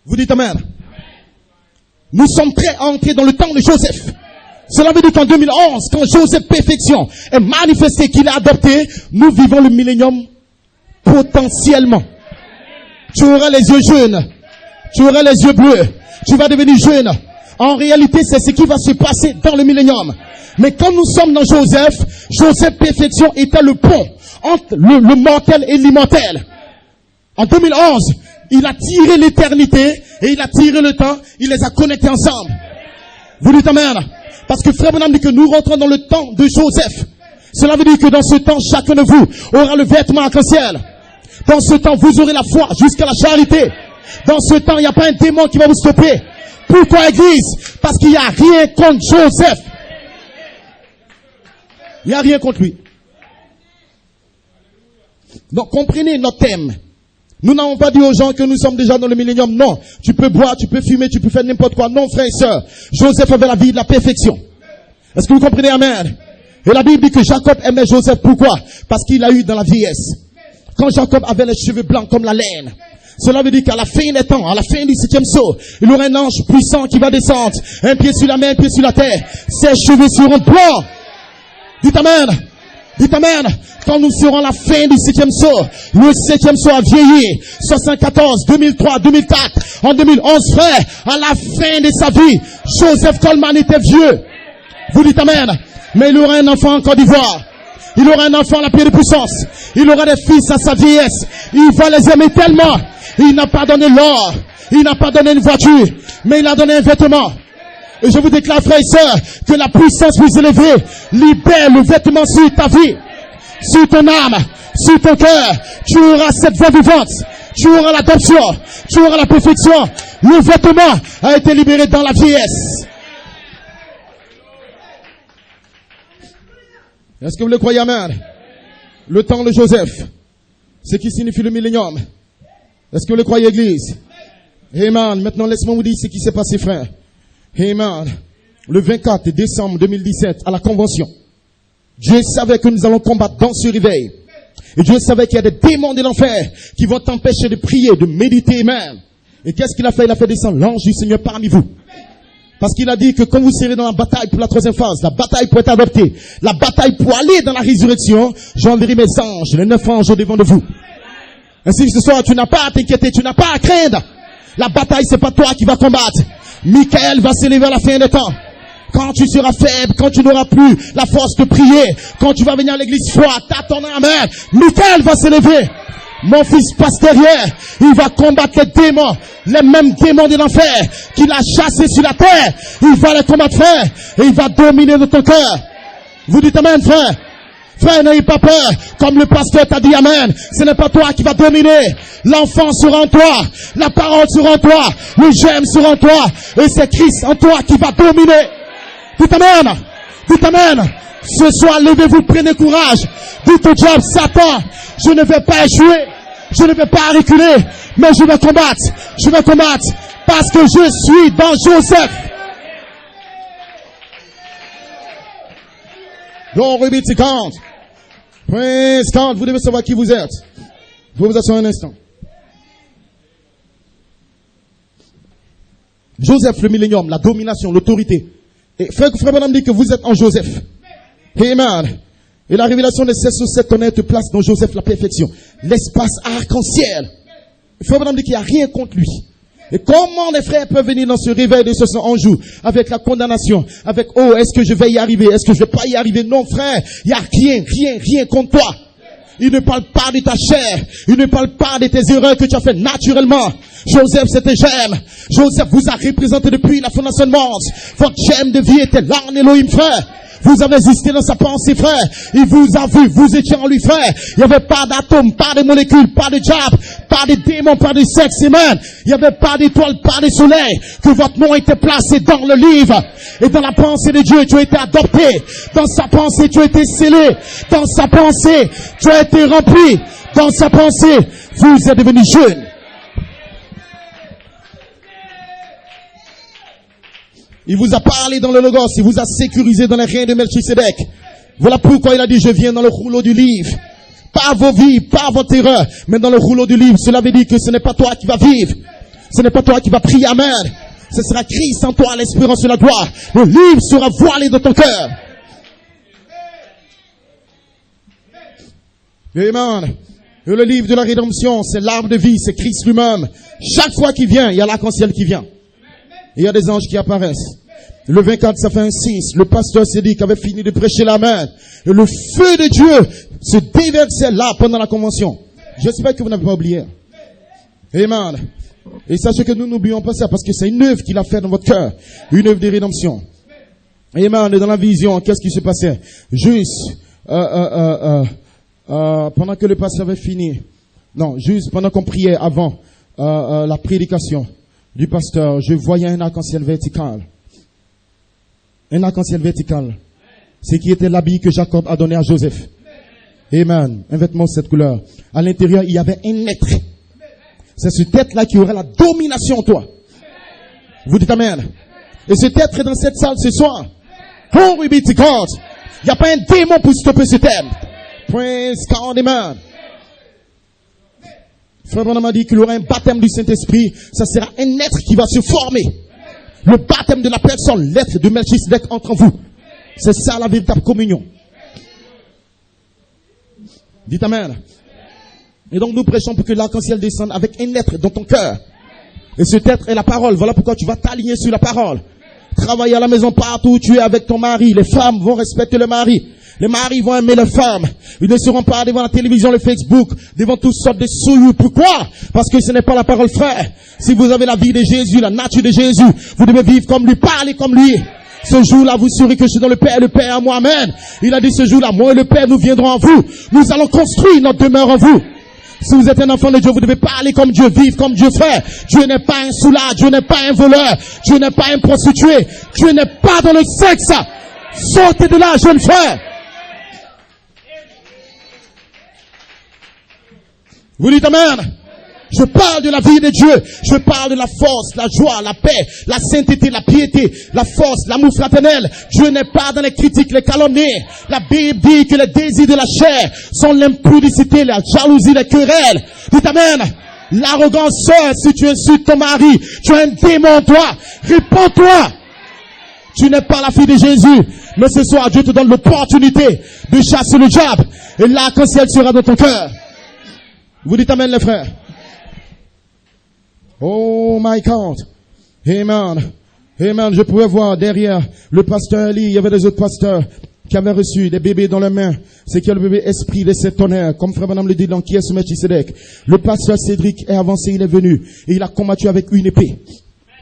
Vous dites amen. Nous sommes prêts à entrer dans le temps de Joseph. Cela veut dire qu'en 2011, quand Joseph Perfection est manifesté, qu'il est adopté, nous vivons le millénium potentiellement. Tu auras les yeux jaunes, tu auras les yeux bleus, tu vas devenir jeune. En réalité, c'est ce qui va se passer dans le millénium. Mais quand nous sommes dans Joseph, Joseph Perfection était le pont entre le mortel et l'immortel. En 2011, il a tiré l'éternité et il a tiré le temps, il les a connectés ensemble. Vous dites amen. Parce que frère Branham dit que nous rentrons dans le temps de Joseph. Cela veut dire que dans ce temps, chacun de vous aura le vêtement arc-en-ciel. Dans ce temps, vous aurez la foi jusqu'à la charité. Dans ce temps, il n'y a pas un démon qui va vous stopper. Pourquoi Église? Parce qu'il n'y a rien contre Joseph. Il n'y a rien contre lui. Donc comprenez notre thème. Nous n'avons pas dit aux gens que nous sommes déjà dans le millénium. Non, tu peux boire, tu peux fumer, tu peux faire n'importe quoi. Non, frères et sœurs, Joseph avait la vie de la perfection. Est-ce que vous comprenez? Amen. Et la Bible dit que Jacob aimait Joseph. Pourquoi? Parce qu'il l'a eu dans la vieillesse. Quand Jacob avait les cheveux blancs comme la laine, cela veut dire qu'à la fin des temps, à la fin du 7e saut, il aura un ange puissant qui va descendre. Un pied sur la mer, un pied sur la terre. Ses cheveux seront blancs. Dites amen. Dites amen. Quand nous serons à la fin du 7e saut, le 7e saut a vieilli. 74, 2003, 2004, en 2011, frère, à la fin de sa vie, Joseph Coleman était vieux. Vous dites amen. Mais il aura un enfant en Côte d'Ivoire. Il aura un enfant à la pierre de puissance. Il aura des fils à sa vieillesse. Il va les aimer tellement. Il n'a pas donné l'or. Il n'a pas donné une voiture. Mais il a donné un vêtement. Et je vous déclare, frères et sœurs, que la puissance plus élevée libère le vêtement sur ta vie, sur ton âme, sur ton cœur. Tu auras cette voix vivante. Tu auras l'adoption. Tu auras la perfection. Le vêtement a été libéré dans la vieillesse. Est-ce que vous le croyez, amen? Le temps de Joseph, ce qui signifie le millénium. Est-ce que vous le croyez, Église? Amen. Maintenant, laisse-moi vous dire ce qui s'est passé, frère. Amen. Le 24 décembre 2017, à la convention, Dieu savait que nous allons combattre dans ce réveil. Et Dieu savait qu'il y a des démons de l'enfer qui vont t'empêcher de prier, de méditer même. Et qu'est-ce qu'il a fait? Il a fait descendre l'ange du Seigneur parmi vous. Parce qu'il a dit que quand vous serez dans la bataille pour la 3e phase, la bataille pour être adopté, la bataille pour aller dans la résurrection, j'enverrai mes anges, les 9 anges au devant de vous. Ainsi que ce soir, tu n'as pas à t'inquiéter, tu n'as pas à craindre. La bataille, c'est pas toi qui vas combattre. Michael va s'élever à la fin des temps. Quand tu seras faible, quand tu n'auras plus la force de prier, quand tu vas venir à l'église froide, t'as ton amen, Michael va s'élever. Mon fils passe derrière, il va combattre les démons, les mêmes démons de l'enfer qu'il a chassés sur la terre. Il va les combattre, frère, et il va dominer dans ton cœur. Vous dites amen, frère? Frère, n'ayez pas peur. Comme le pasteur t'a dit amen, ce n'est pas toi qui va dominer. L'enfant sera en toi, la parole sera en toi, le j'aime sera en toi, et c'est Christ en toi qui va dominer. Dites amen. Dites amen. Ce soir, levez-vous, prenez courage. Dites au diable, Satan, je ne vais pas échouer. Je ne vais pas reculer. Mais je vais combattre. Je vais combattre. Parce que je suis dans Joseph. Glory be to God. Praise God. Vous devez savoir qui vous êtes. Vous vous asseoir un instant. Joseph, le millénium, la domination, l'autorité. Et frère Branham dit que vous êtes en Joseph. Amen. Et la révélation de 16:7 connaît te place dans Joseph la perfection. L'espace arc-en-ciel. Frère Branham dit qu'il n'y a rien contre lui. Et comment les frères peuvent venir dans ce réveil de 71 jours avec la condamnation, avec oh, est-ce que je vais y arriver, est-ce que je vais pas y arriver? Non frère, il n'y a rien contre toi. Il ne parle pas de ta chair, il ne parle pas de tes erreurs que tu as fait naturellement. Joseph, c'était j'aime. Joseph vous a représenté depuis la fondation du monde. Votre j'aime de vie était là en Elohim, frère. Vous avez existé dans sa pensée, frère. Il vous a vu, vous étiez en lui, frère. Il n'y avait pas d'atomes, pas de molécules, pas de diable, pas de démons, pas de sexe, amen. Il n'y avait pas d'étoiles, pas de soleil. Que votre nom était placé dans le livre. Et dans la pensée de Dieu, tu as été adopté. Dans sa pensée, tu as été scellé. Dans sa pensée, tu as été rempli. Dans sa pensée, vous êtes devenu jeune. Il vous a parlé dans le Logos, il vous a sécurisé dans les reins de Melchisedec. Voilà pourquoi il a dit, je viens dans le rouleau du livre. Pas vos vies, pas votre erreur, mais dans le rouleau du livre. Cela veut dire que ce n'est pas toi qui vas vivre. Ce n'est pas toi qui vas prier Amen. Ce sera Christ en toi, l'espérance de la gloire. Le livre sera voilé dans ton cœur. Amen. Et le livre de la rédemption, c'est l'arbre de vie, c'est Christ lui-même. Chaque fois qu'il vient, il y a l'arc-en-ciel qui vient. Il y a des anges qui apparaissent. Le 24, ça fait un 6. Le pasteur Cédric avait fini de prêcher la main. Et le feu de Dieu se déversait là pendant la convention. J'espère que vous n'avez pas oublié. Amen. Et sachez que nous n'oublions pas ça parce que c'est une œuvre qu'il a fait dans votre cœur. Une œuvre de rédemption. Amen. Et dans la vision, qu'est-ce qui se passait? Juste, pendant que le pasteur avait fini. Non, juste pendant qu'on priait avant la prédication du pasteur, je voyais un arc-en-ciel vertical. Un arc-en-ciel vertical. C'est qui était l'habit que Jacob a donné à Joseph. Amen. Un vêtement de cette couleur. À l'intérieur, il y avait un être. C'est cette être-là qui aurait la domination en toi. Vous dites Amen. Et cet être est dans cette salle ce soir. Glory be to God. Il n'y a pas un démon pour stopper ce thème. Praise God, amen. Frère Branham m'a dit qu'il y aura un baptême du Saint-Esprit. Ça sera un être qui va se former. Le baptême de la personne, l'être de Melchisedec entre vous. C'est ça la véritable communion. Dites Amen. Et donc nous prêchons pour que l'arc-en-ciel descende avec un être dans ton cœur. Et cet être est la parole. Voilà pourquoi tu vas t'aligner sur la parole. Travailler à la maison partout où tu es avec ton mari. Les femmes vont respecter le mari. Les maris vont aimer les femmes. Ils ne seront pas devant la télévision, le Facebook, devant toutes sortes de souillures. Pourquoi? Parce que ce n'est pas la parole, frère. Si vous avez la vie de Jésus, la nature de Jésus, vous devez vivre comme lui, parler comme lui. Ce jour-là, vous saurez que je suis dans le Père à moi. Amen. Il a dit ce jour-là, moi et le Père, nous viendrons en vous. Nous allons construire notre demeure en vous. Si vous êtes un enfant de Dieu, vous devez parler comme Dieu, vivre comme Dieu, frère. Dieu n'est pas un soulard, Dieu n'est pas un voleur, Dieu n'est pas un prostitué, Dieu n'est pas dans le sexe. Sortez de là, jeune frère. Vous dites Amen. Je parle de la vie de Dieu. Je parle de la force, la joie, la paix, la sainteté, la piété, la force, l'amour fraternel. Dieu n'est pas dans les critiques, les calomnies. La Bible dit que les désirs de la chair sont l'impudicité, la jalousie, les querelles. Dites Amen. L'arrogance, sœur, si tu insultes ton mari, tu as un démon en toi. Réponds-toi. Tu n'es pas la fille de Jésus. Mais ce soir, Dieu te donne l'opportunité de chasser le diable. Et l'arc-en-ciel sera dans ton cœur. Vous dites Amen, les frères. Oh my God. Amen. Amen. Je pouvais voir derrière le pasteur Ali, il y avait des autres pasteurs qui avaient reçu des bébés dans leurs mains. C'est qu'il y a le bébé esprit de cet honneur, comme frère Madame le dit dans qui est ce Melchisedec. Le pasteur Cédric est avancé, il est venu et il a combattu avec une épée.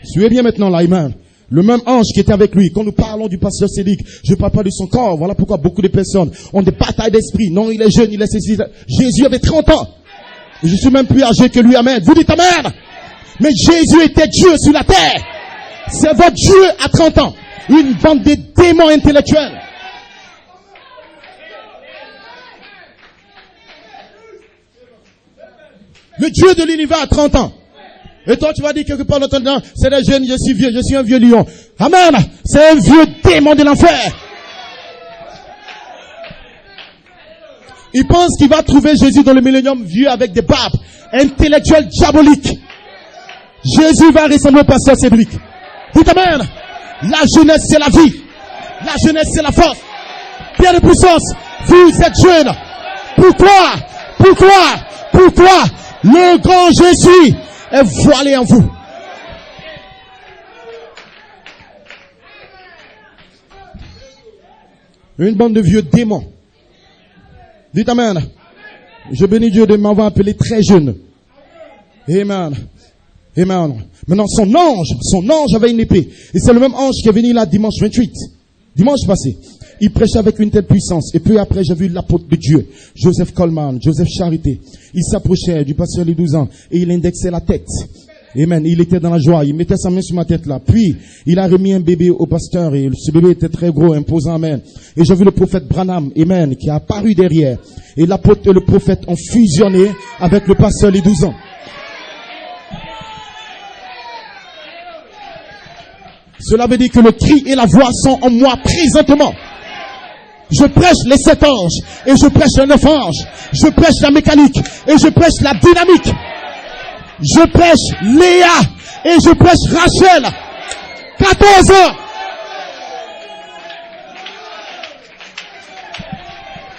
Suivez bien maintenant là, Amen. Le même ange qui était avec lui. Quand nous parlons du pasteur Cédric, je ne parle pas de son corps. Voilà pourquoi beaucoup de personnes ont des batailles d'esprit. Non, il est jeune, il est ceci. Jésus avait 30 ans. Je suis même plus âgé que lui, Amen. Vous dites Amen. Mais Jésus était Dieu sur la terre. C'est votre Dieu à 30 ans. Une bande de démons intellectuels. Le Dieu de l'univers à 30 ans. Et toi, tu vas dire quelque part dans ton temps, c'est des jeunes, je suis vieux, je suis un vieux lion. Amen. C'est un vieux démon de l'enfer. Il pense qu'il va trouver Jésus dans le millénium vieux avec des barbes, intellectuels diaboliques. Jésus va ressembler au pasteur Cédric. Dites Amen. La jeunesse, c'est la vie. La jeunesse, c'est la force. Plein de puissance. Vous êtes jeunes. Pourquoi le grand Jésus est voilé en vous? Une bande de vieux démons. Dites Amen. Je bénis Dieu de m'avoir appelé très jeune. Amen. Amen. Maintenant, son ange avait une épée. Et c'est le même ange qui est venu là dimanche 28. Dimanche passé, il prêchait avec une telle puissance. Et peu après, j'ai vu l'apôtre de Dieu, Joseph Coleman, Joseph Charité. Il s'approchait du pasteur les 12 ans et il indexait la tête. Amen. Il était dans la joie. Il mettait sa main sur ma tête là. Puis, il a remis un bébé au pasteur et ce bébé était très gros, imposant. Amen. Et j'ai vu le prophète Branham, amen, qui a apparu derrière. Et l'apôtre et le prophète ont fusionné avec le pasteur les 12 ans. Cela veut dire que le cri et la voix sont en moi présentement. Je prêche les 7 anges et je prêche les 9 anges. Je prêche la mécanique et je prêche la dynamique. Je prêche Léa et je prêche Rachel. 14 ans.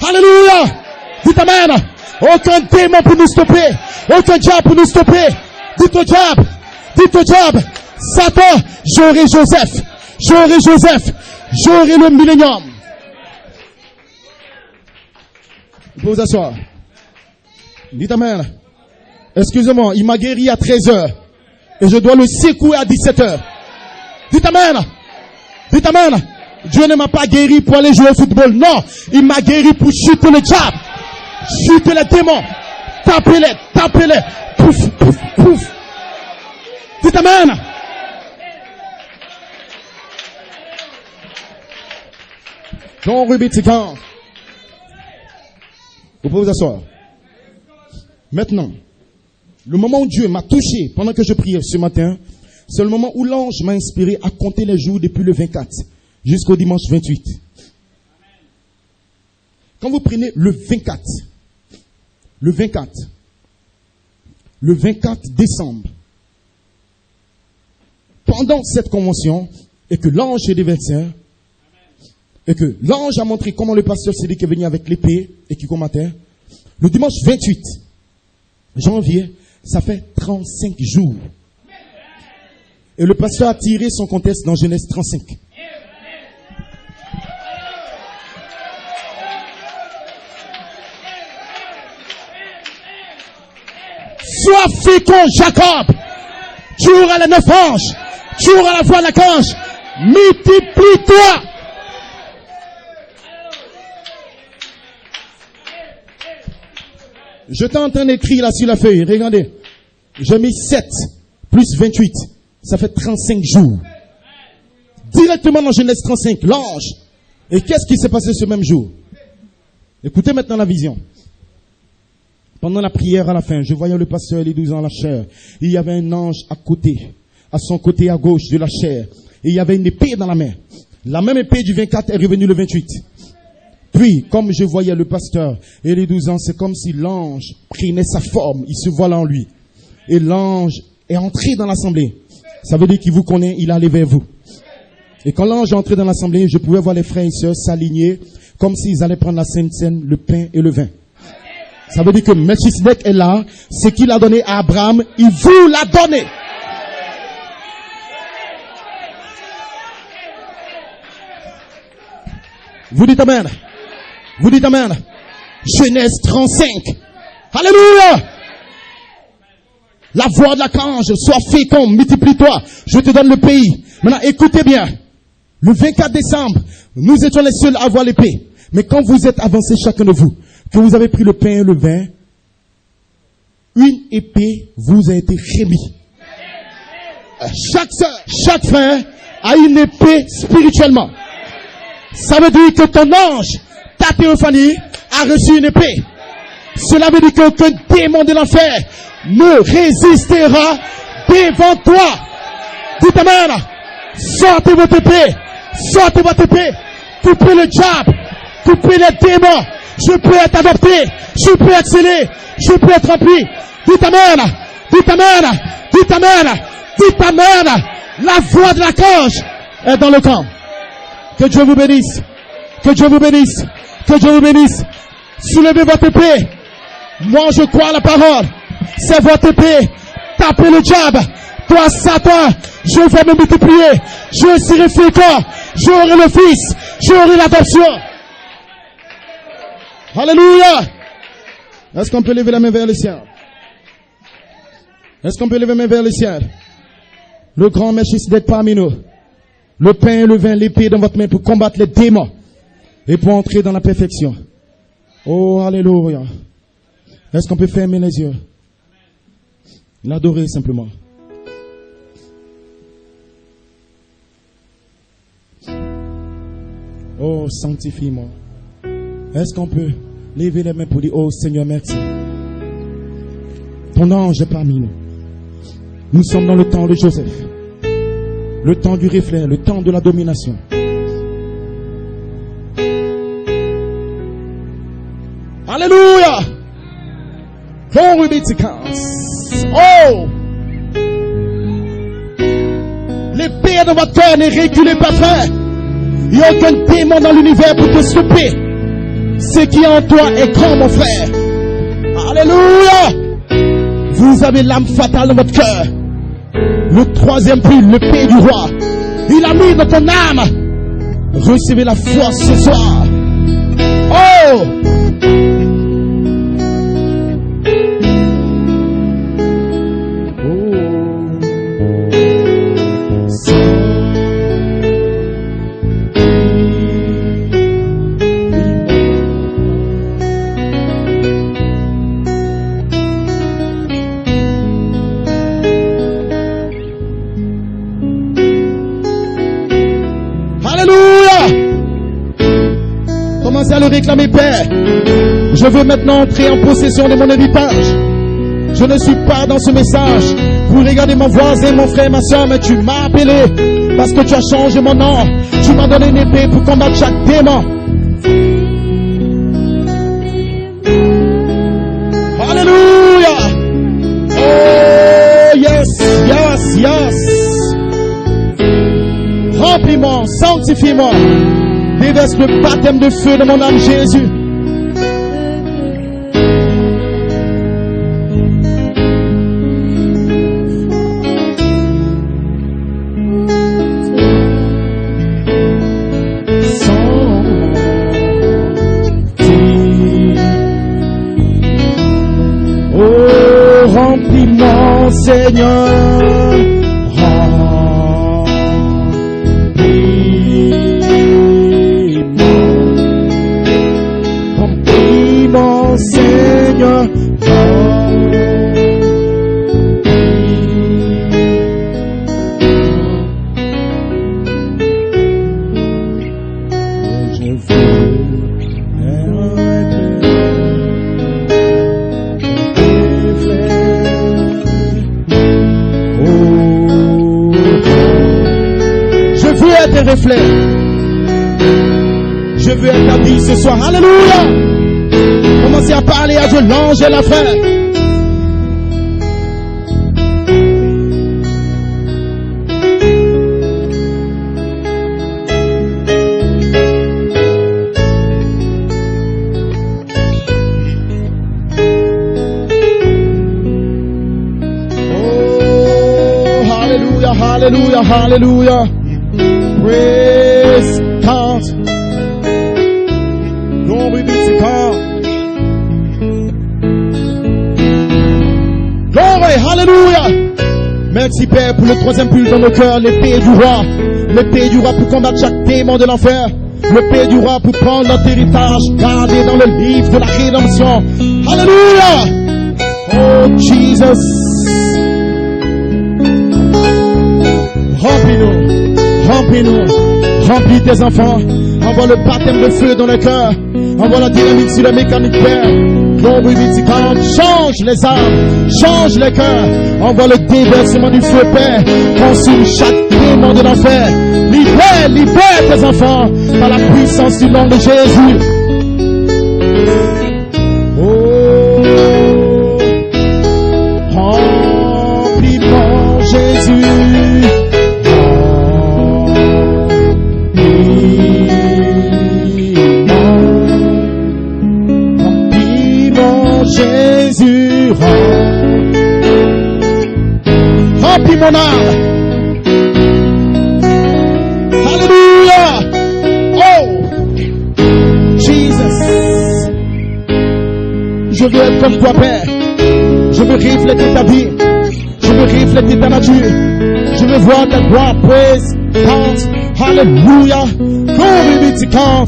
Alléluia. Dites amen. Aucun démon pour nous stopper. Aucun diable pour nous stopper. Dites au diable. Dites au diable. Satan, j'aurai Joseph. J'aurai Joseph. J'aurai le millénium. Vous pouvez vous asseoir. Dites amen. Excusez-moi, il m'a guéri à 13h. Et je dois le secouer à 17h. Dites amen. Dites amen. Dieu ne m'a pas guéri pour aller jouer au football. Non, il m'a guéri pour chuter le diable. Chuter les démons. Tapez-les, tapez-les. Pouf, pouf, pouf. Dites amen. Don't repeat it again. Vous pouvez vous asseoir. Maintenant, le moment où Dieu m'a touché pendant que je priais ce matin, c'est le moment où l'ange m'a inspiré à compter les jours depuis le 24 jusqu'au dimanche 28. Quand vous prenez le 24 décembre, pendant cette convention, et que l'ange est déversé, et que l'ange a montré comment le pasteur Cédric est venu avec l'épée et qui combattait, le dimanche 28 janvier, ça fait 35 jours. Et le pasteur a tiré son contexte dans Genèse 35. Sois fécond, Jacob. Tu auras les 9 anges. Tu auras la voix de l'archange. Multiplie-toi. Je t'entends écrire là sur la feuille. Regardez. J'ai mis 7 plus 28. Ça fait 35 jours. Directement dans Genèse 35, l'ange. Et qu'est-ce qui s'est passé ce même jour? Écoutez maintenant la vision. Pendant la prière à la fin, je voyais le pasteur et les 12 ans la chair. Il y avait un ange à côté, à son côté à gauche de la chair. Et il y avait une épée dans la main. La même épée du 24 est revenue le 28. Puis, comme je voyais le pasteur et les 12 ans, c'est comme si l'ange prenait sa forme. Il se voit là en lui. Et l'ange est entré dans l'assemblée. Ça veut dire qu'il vous connaît, il est allé vers vous. Et quand l'ange est entré dans l'assemblée, je pouvais voir les frères et sœurs s'aligner comme s'ils allaient prendre la Sainte Seine, le pain et le vin. Ça veut dire que Melchisedec est là. Ce qu'il a donné à Abraham, il vous l'a donné. Vous dites amen. Vous dites amen. Genèse 35. Alléluia. La voix de l'archange, sois fécond, multiplie-toi. Je te donne le pays. Maintenant, écoutez bien. Le 24 décembre, nous étions les seuls à avoir l'épée. Mais quand vous êtes avancés chacun de vous, que vous avez pris le pain et le vin, une épée vous a été remise. Chaque frère a une épée spirituellement. Ça veut dire que ton ange, ta théophanie, a reçu une épée. Cela veut dire qu'aucun démon de l'enfer ne résistera devant toi. Dites amen. Sortez votre épée. Sortez votre épée. Coupez le diable. Coupez les démons. Je peux être adopté. Je peux être scellé. Je peux être rempli. Dites amen. Dites amen. Dites amen. Dites amen. La voix de l'archange est dans le camp. Que Dieu vous bénisse. Que Dieu vous bénisse. Que Dieu vous bénisse. Soulevez votre épée. Moi, je crois à la parole. C'est votre épée. Tapez le diable. Toi, Satan, je vais me multiplier. Je serai fécond. J'aurai le Fils. J'aurai l'adoption. Alléluia. Est-ce qu'on peut lever la main vers le ciel? Est-ce qu'on peut lever la main vers le ciel? Le grand Melchisedec parmi nous. le pain et le vin, l'épée dans votre main pour combattre les démons et pour entrer dans la perfection. Oh, alléluia. Est-ce qu'on peut fermer les yeux? L'adorer simplement. Oh, sanctifie-moi. Est-ce qu'on peut lever les mains pour dire, oh Seigneur, merci. Ton ange est parmi nous. Nous sommes dans le temps de Joseph. Le temps du reflet, le temps de la domination. Alléluia! Glory be to God. Oh! L'épée de votre cœur n'est reculée pas, frère. Il n'y a aucun démon dans l'univers pour te stopper. Ce qui est en toi est grand, mon frère. Alléluia! Vous avez l'âme fatale dans votre cœur. Le troisième prix, le pays du roi. Il a mis dans ton âme. Recevez la force ce soir. Oh! Commencez à le réclamer, Père. Je veux maintenant entrer en possession de mon héritage. Je ne suis pas dans ce message pour regarder mon voisin, mon frère, ma soeur, mais tu m'as appelé parce que tu as changé mon nom. Tu m'as donné une épée pour combattre chaque démon. Alléluia. Oh, yes, yes, yes. Remplis-moi, sanctifie-moi. Déverse le baptême de feu de mon âme, Jésus. Oh, remplis-moi, Seigneur. Seigneur, je veux être un reflet. Je veux être habillé ce soir. Alléluia. Commencez à parler à Dieu, l'ange et la frère. Oh, hallelujah, hallelujah, hallelujah. Praise God. Glory be to God. Alléluia. Merci Père pour le troisième pull dans nos cœurs, l'épée du roi. L'épée du roi pour combattre chaque démon de l'enfer. L'épée du roi pour prendre notre héritage gardé dans le livre de la rédemption. Alléluia. Oh Jesus. Remplis-nous. Remplis-nous. Remplis tes enfants. Envoie le baptême de feu dans le cœur. Envoie la dynamique sur la mécanique, Père. Glory be to God. Change les âmes, change les cœurs. Envoie le déversement du feu, Père. Consume chaque démon de l'enfer. Libère, libère tes enfants par la puissance du nom de Jésus. Oh, remplis-moi, Jésus. Jésus, remplis mon âme. Alléluia. Oh, Jesus. Je veux être comme toi, Père. Je veux refléter ta vie. Je veux refléter ta nature. Je veux voir ta gloire. Praise God. Hallelujah. Glory be to God.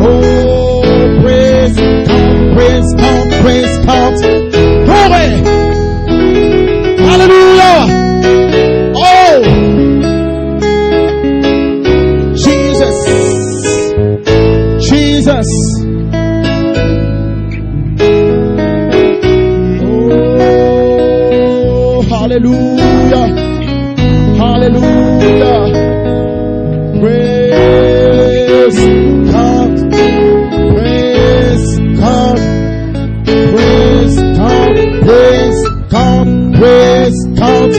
Oh, praise God, praise God, praise God. Glory. Hallelujah. Oh, Jesus. Jesus. Oh, hallelujah. Hallelujah. Praise God. Praise God. Praise God. Praise God. Praise God.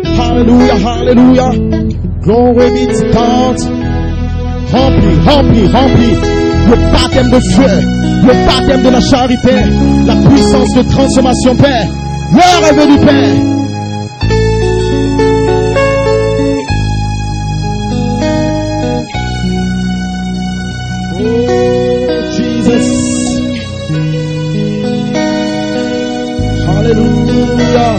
Hallelujah. Hallelujah. Glory be to God. Remplis, remplis, remplis le baptême de feu, le baptême de la charité, la puissance de transformation, Père. L'heure est venue, Père. Hallelujah.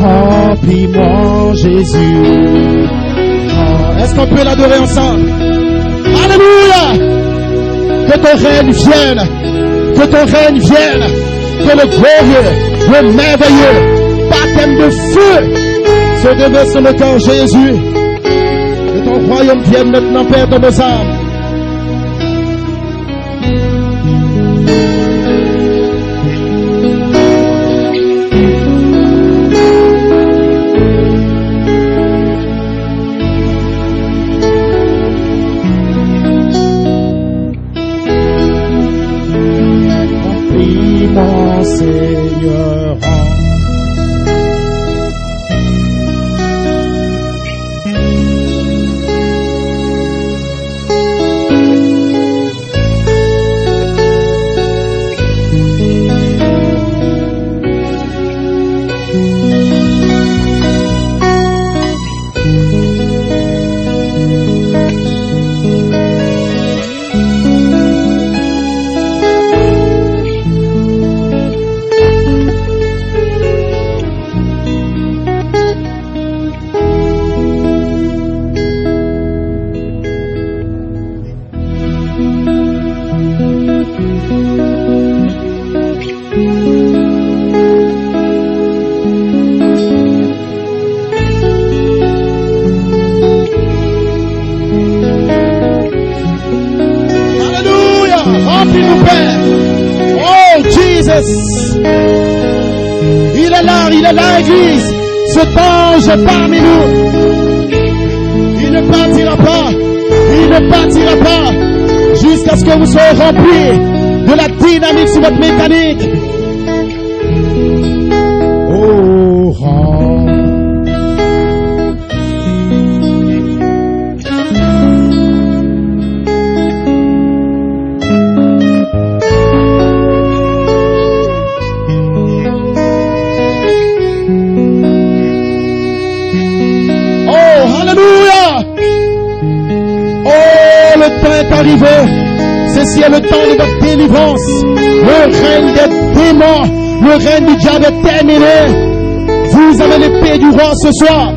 Remplis-moi, Jésus. Est-ce qu'on peut l'adorer ensemble? Alléluia. Que ton règne vienne. Que ton règne vienne. Que le glorieux, le merveilleux baptême de feu se déverse sur le cœur, Jésus. Que ton royaume vienne maintenant, Père, dans nos âmes. Remplis-moi, Seigneur. Remplis-nous, Père. Oh, Jesus. Il est là, Église. Cet ange est parmi nous. Il ne partira pas. Il ne partira pas. Jusqu'à ce que vous soyez remplis de la dynamique sur votre mécanique. Oh, le temps est arrivé. Ceci est le temps de votre délivrance. Le règne des démons, le règne du diable est terminé. Vous avez l'épée du roi ce soir.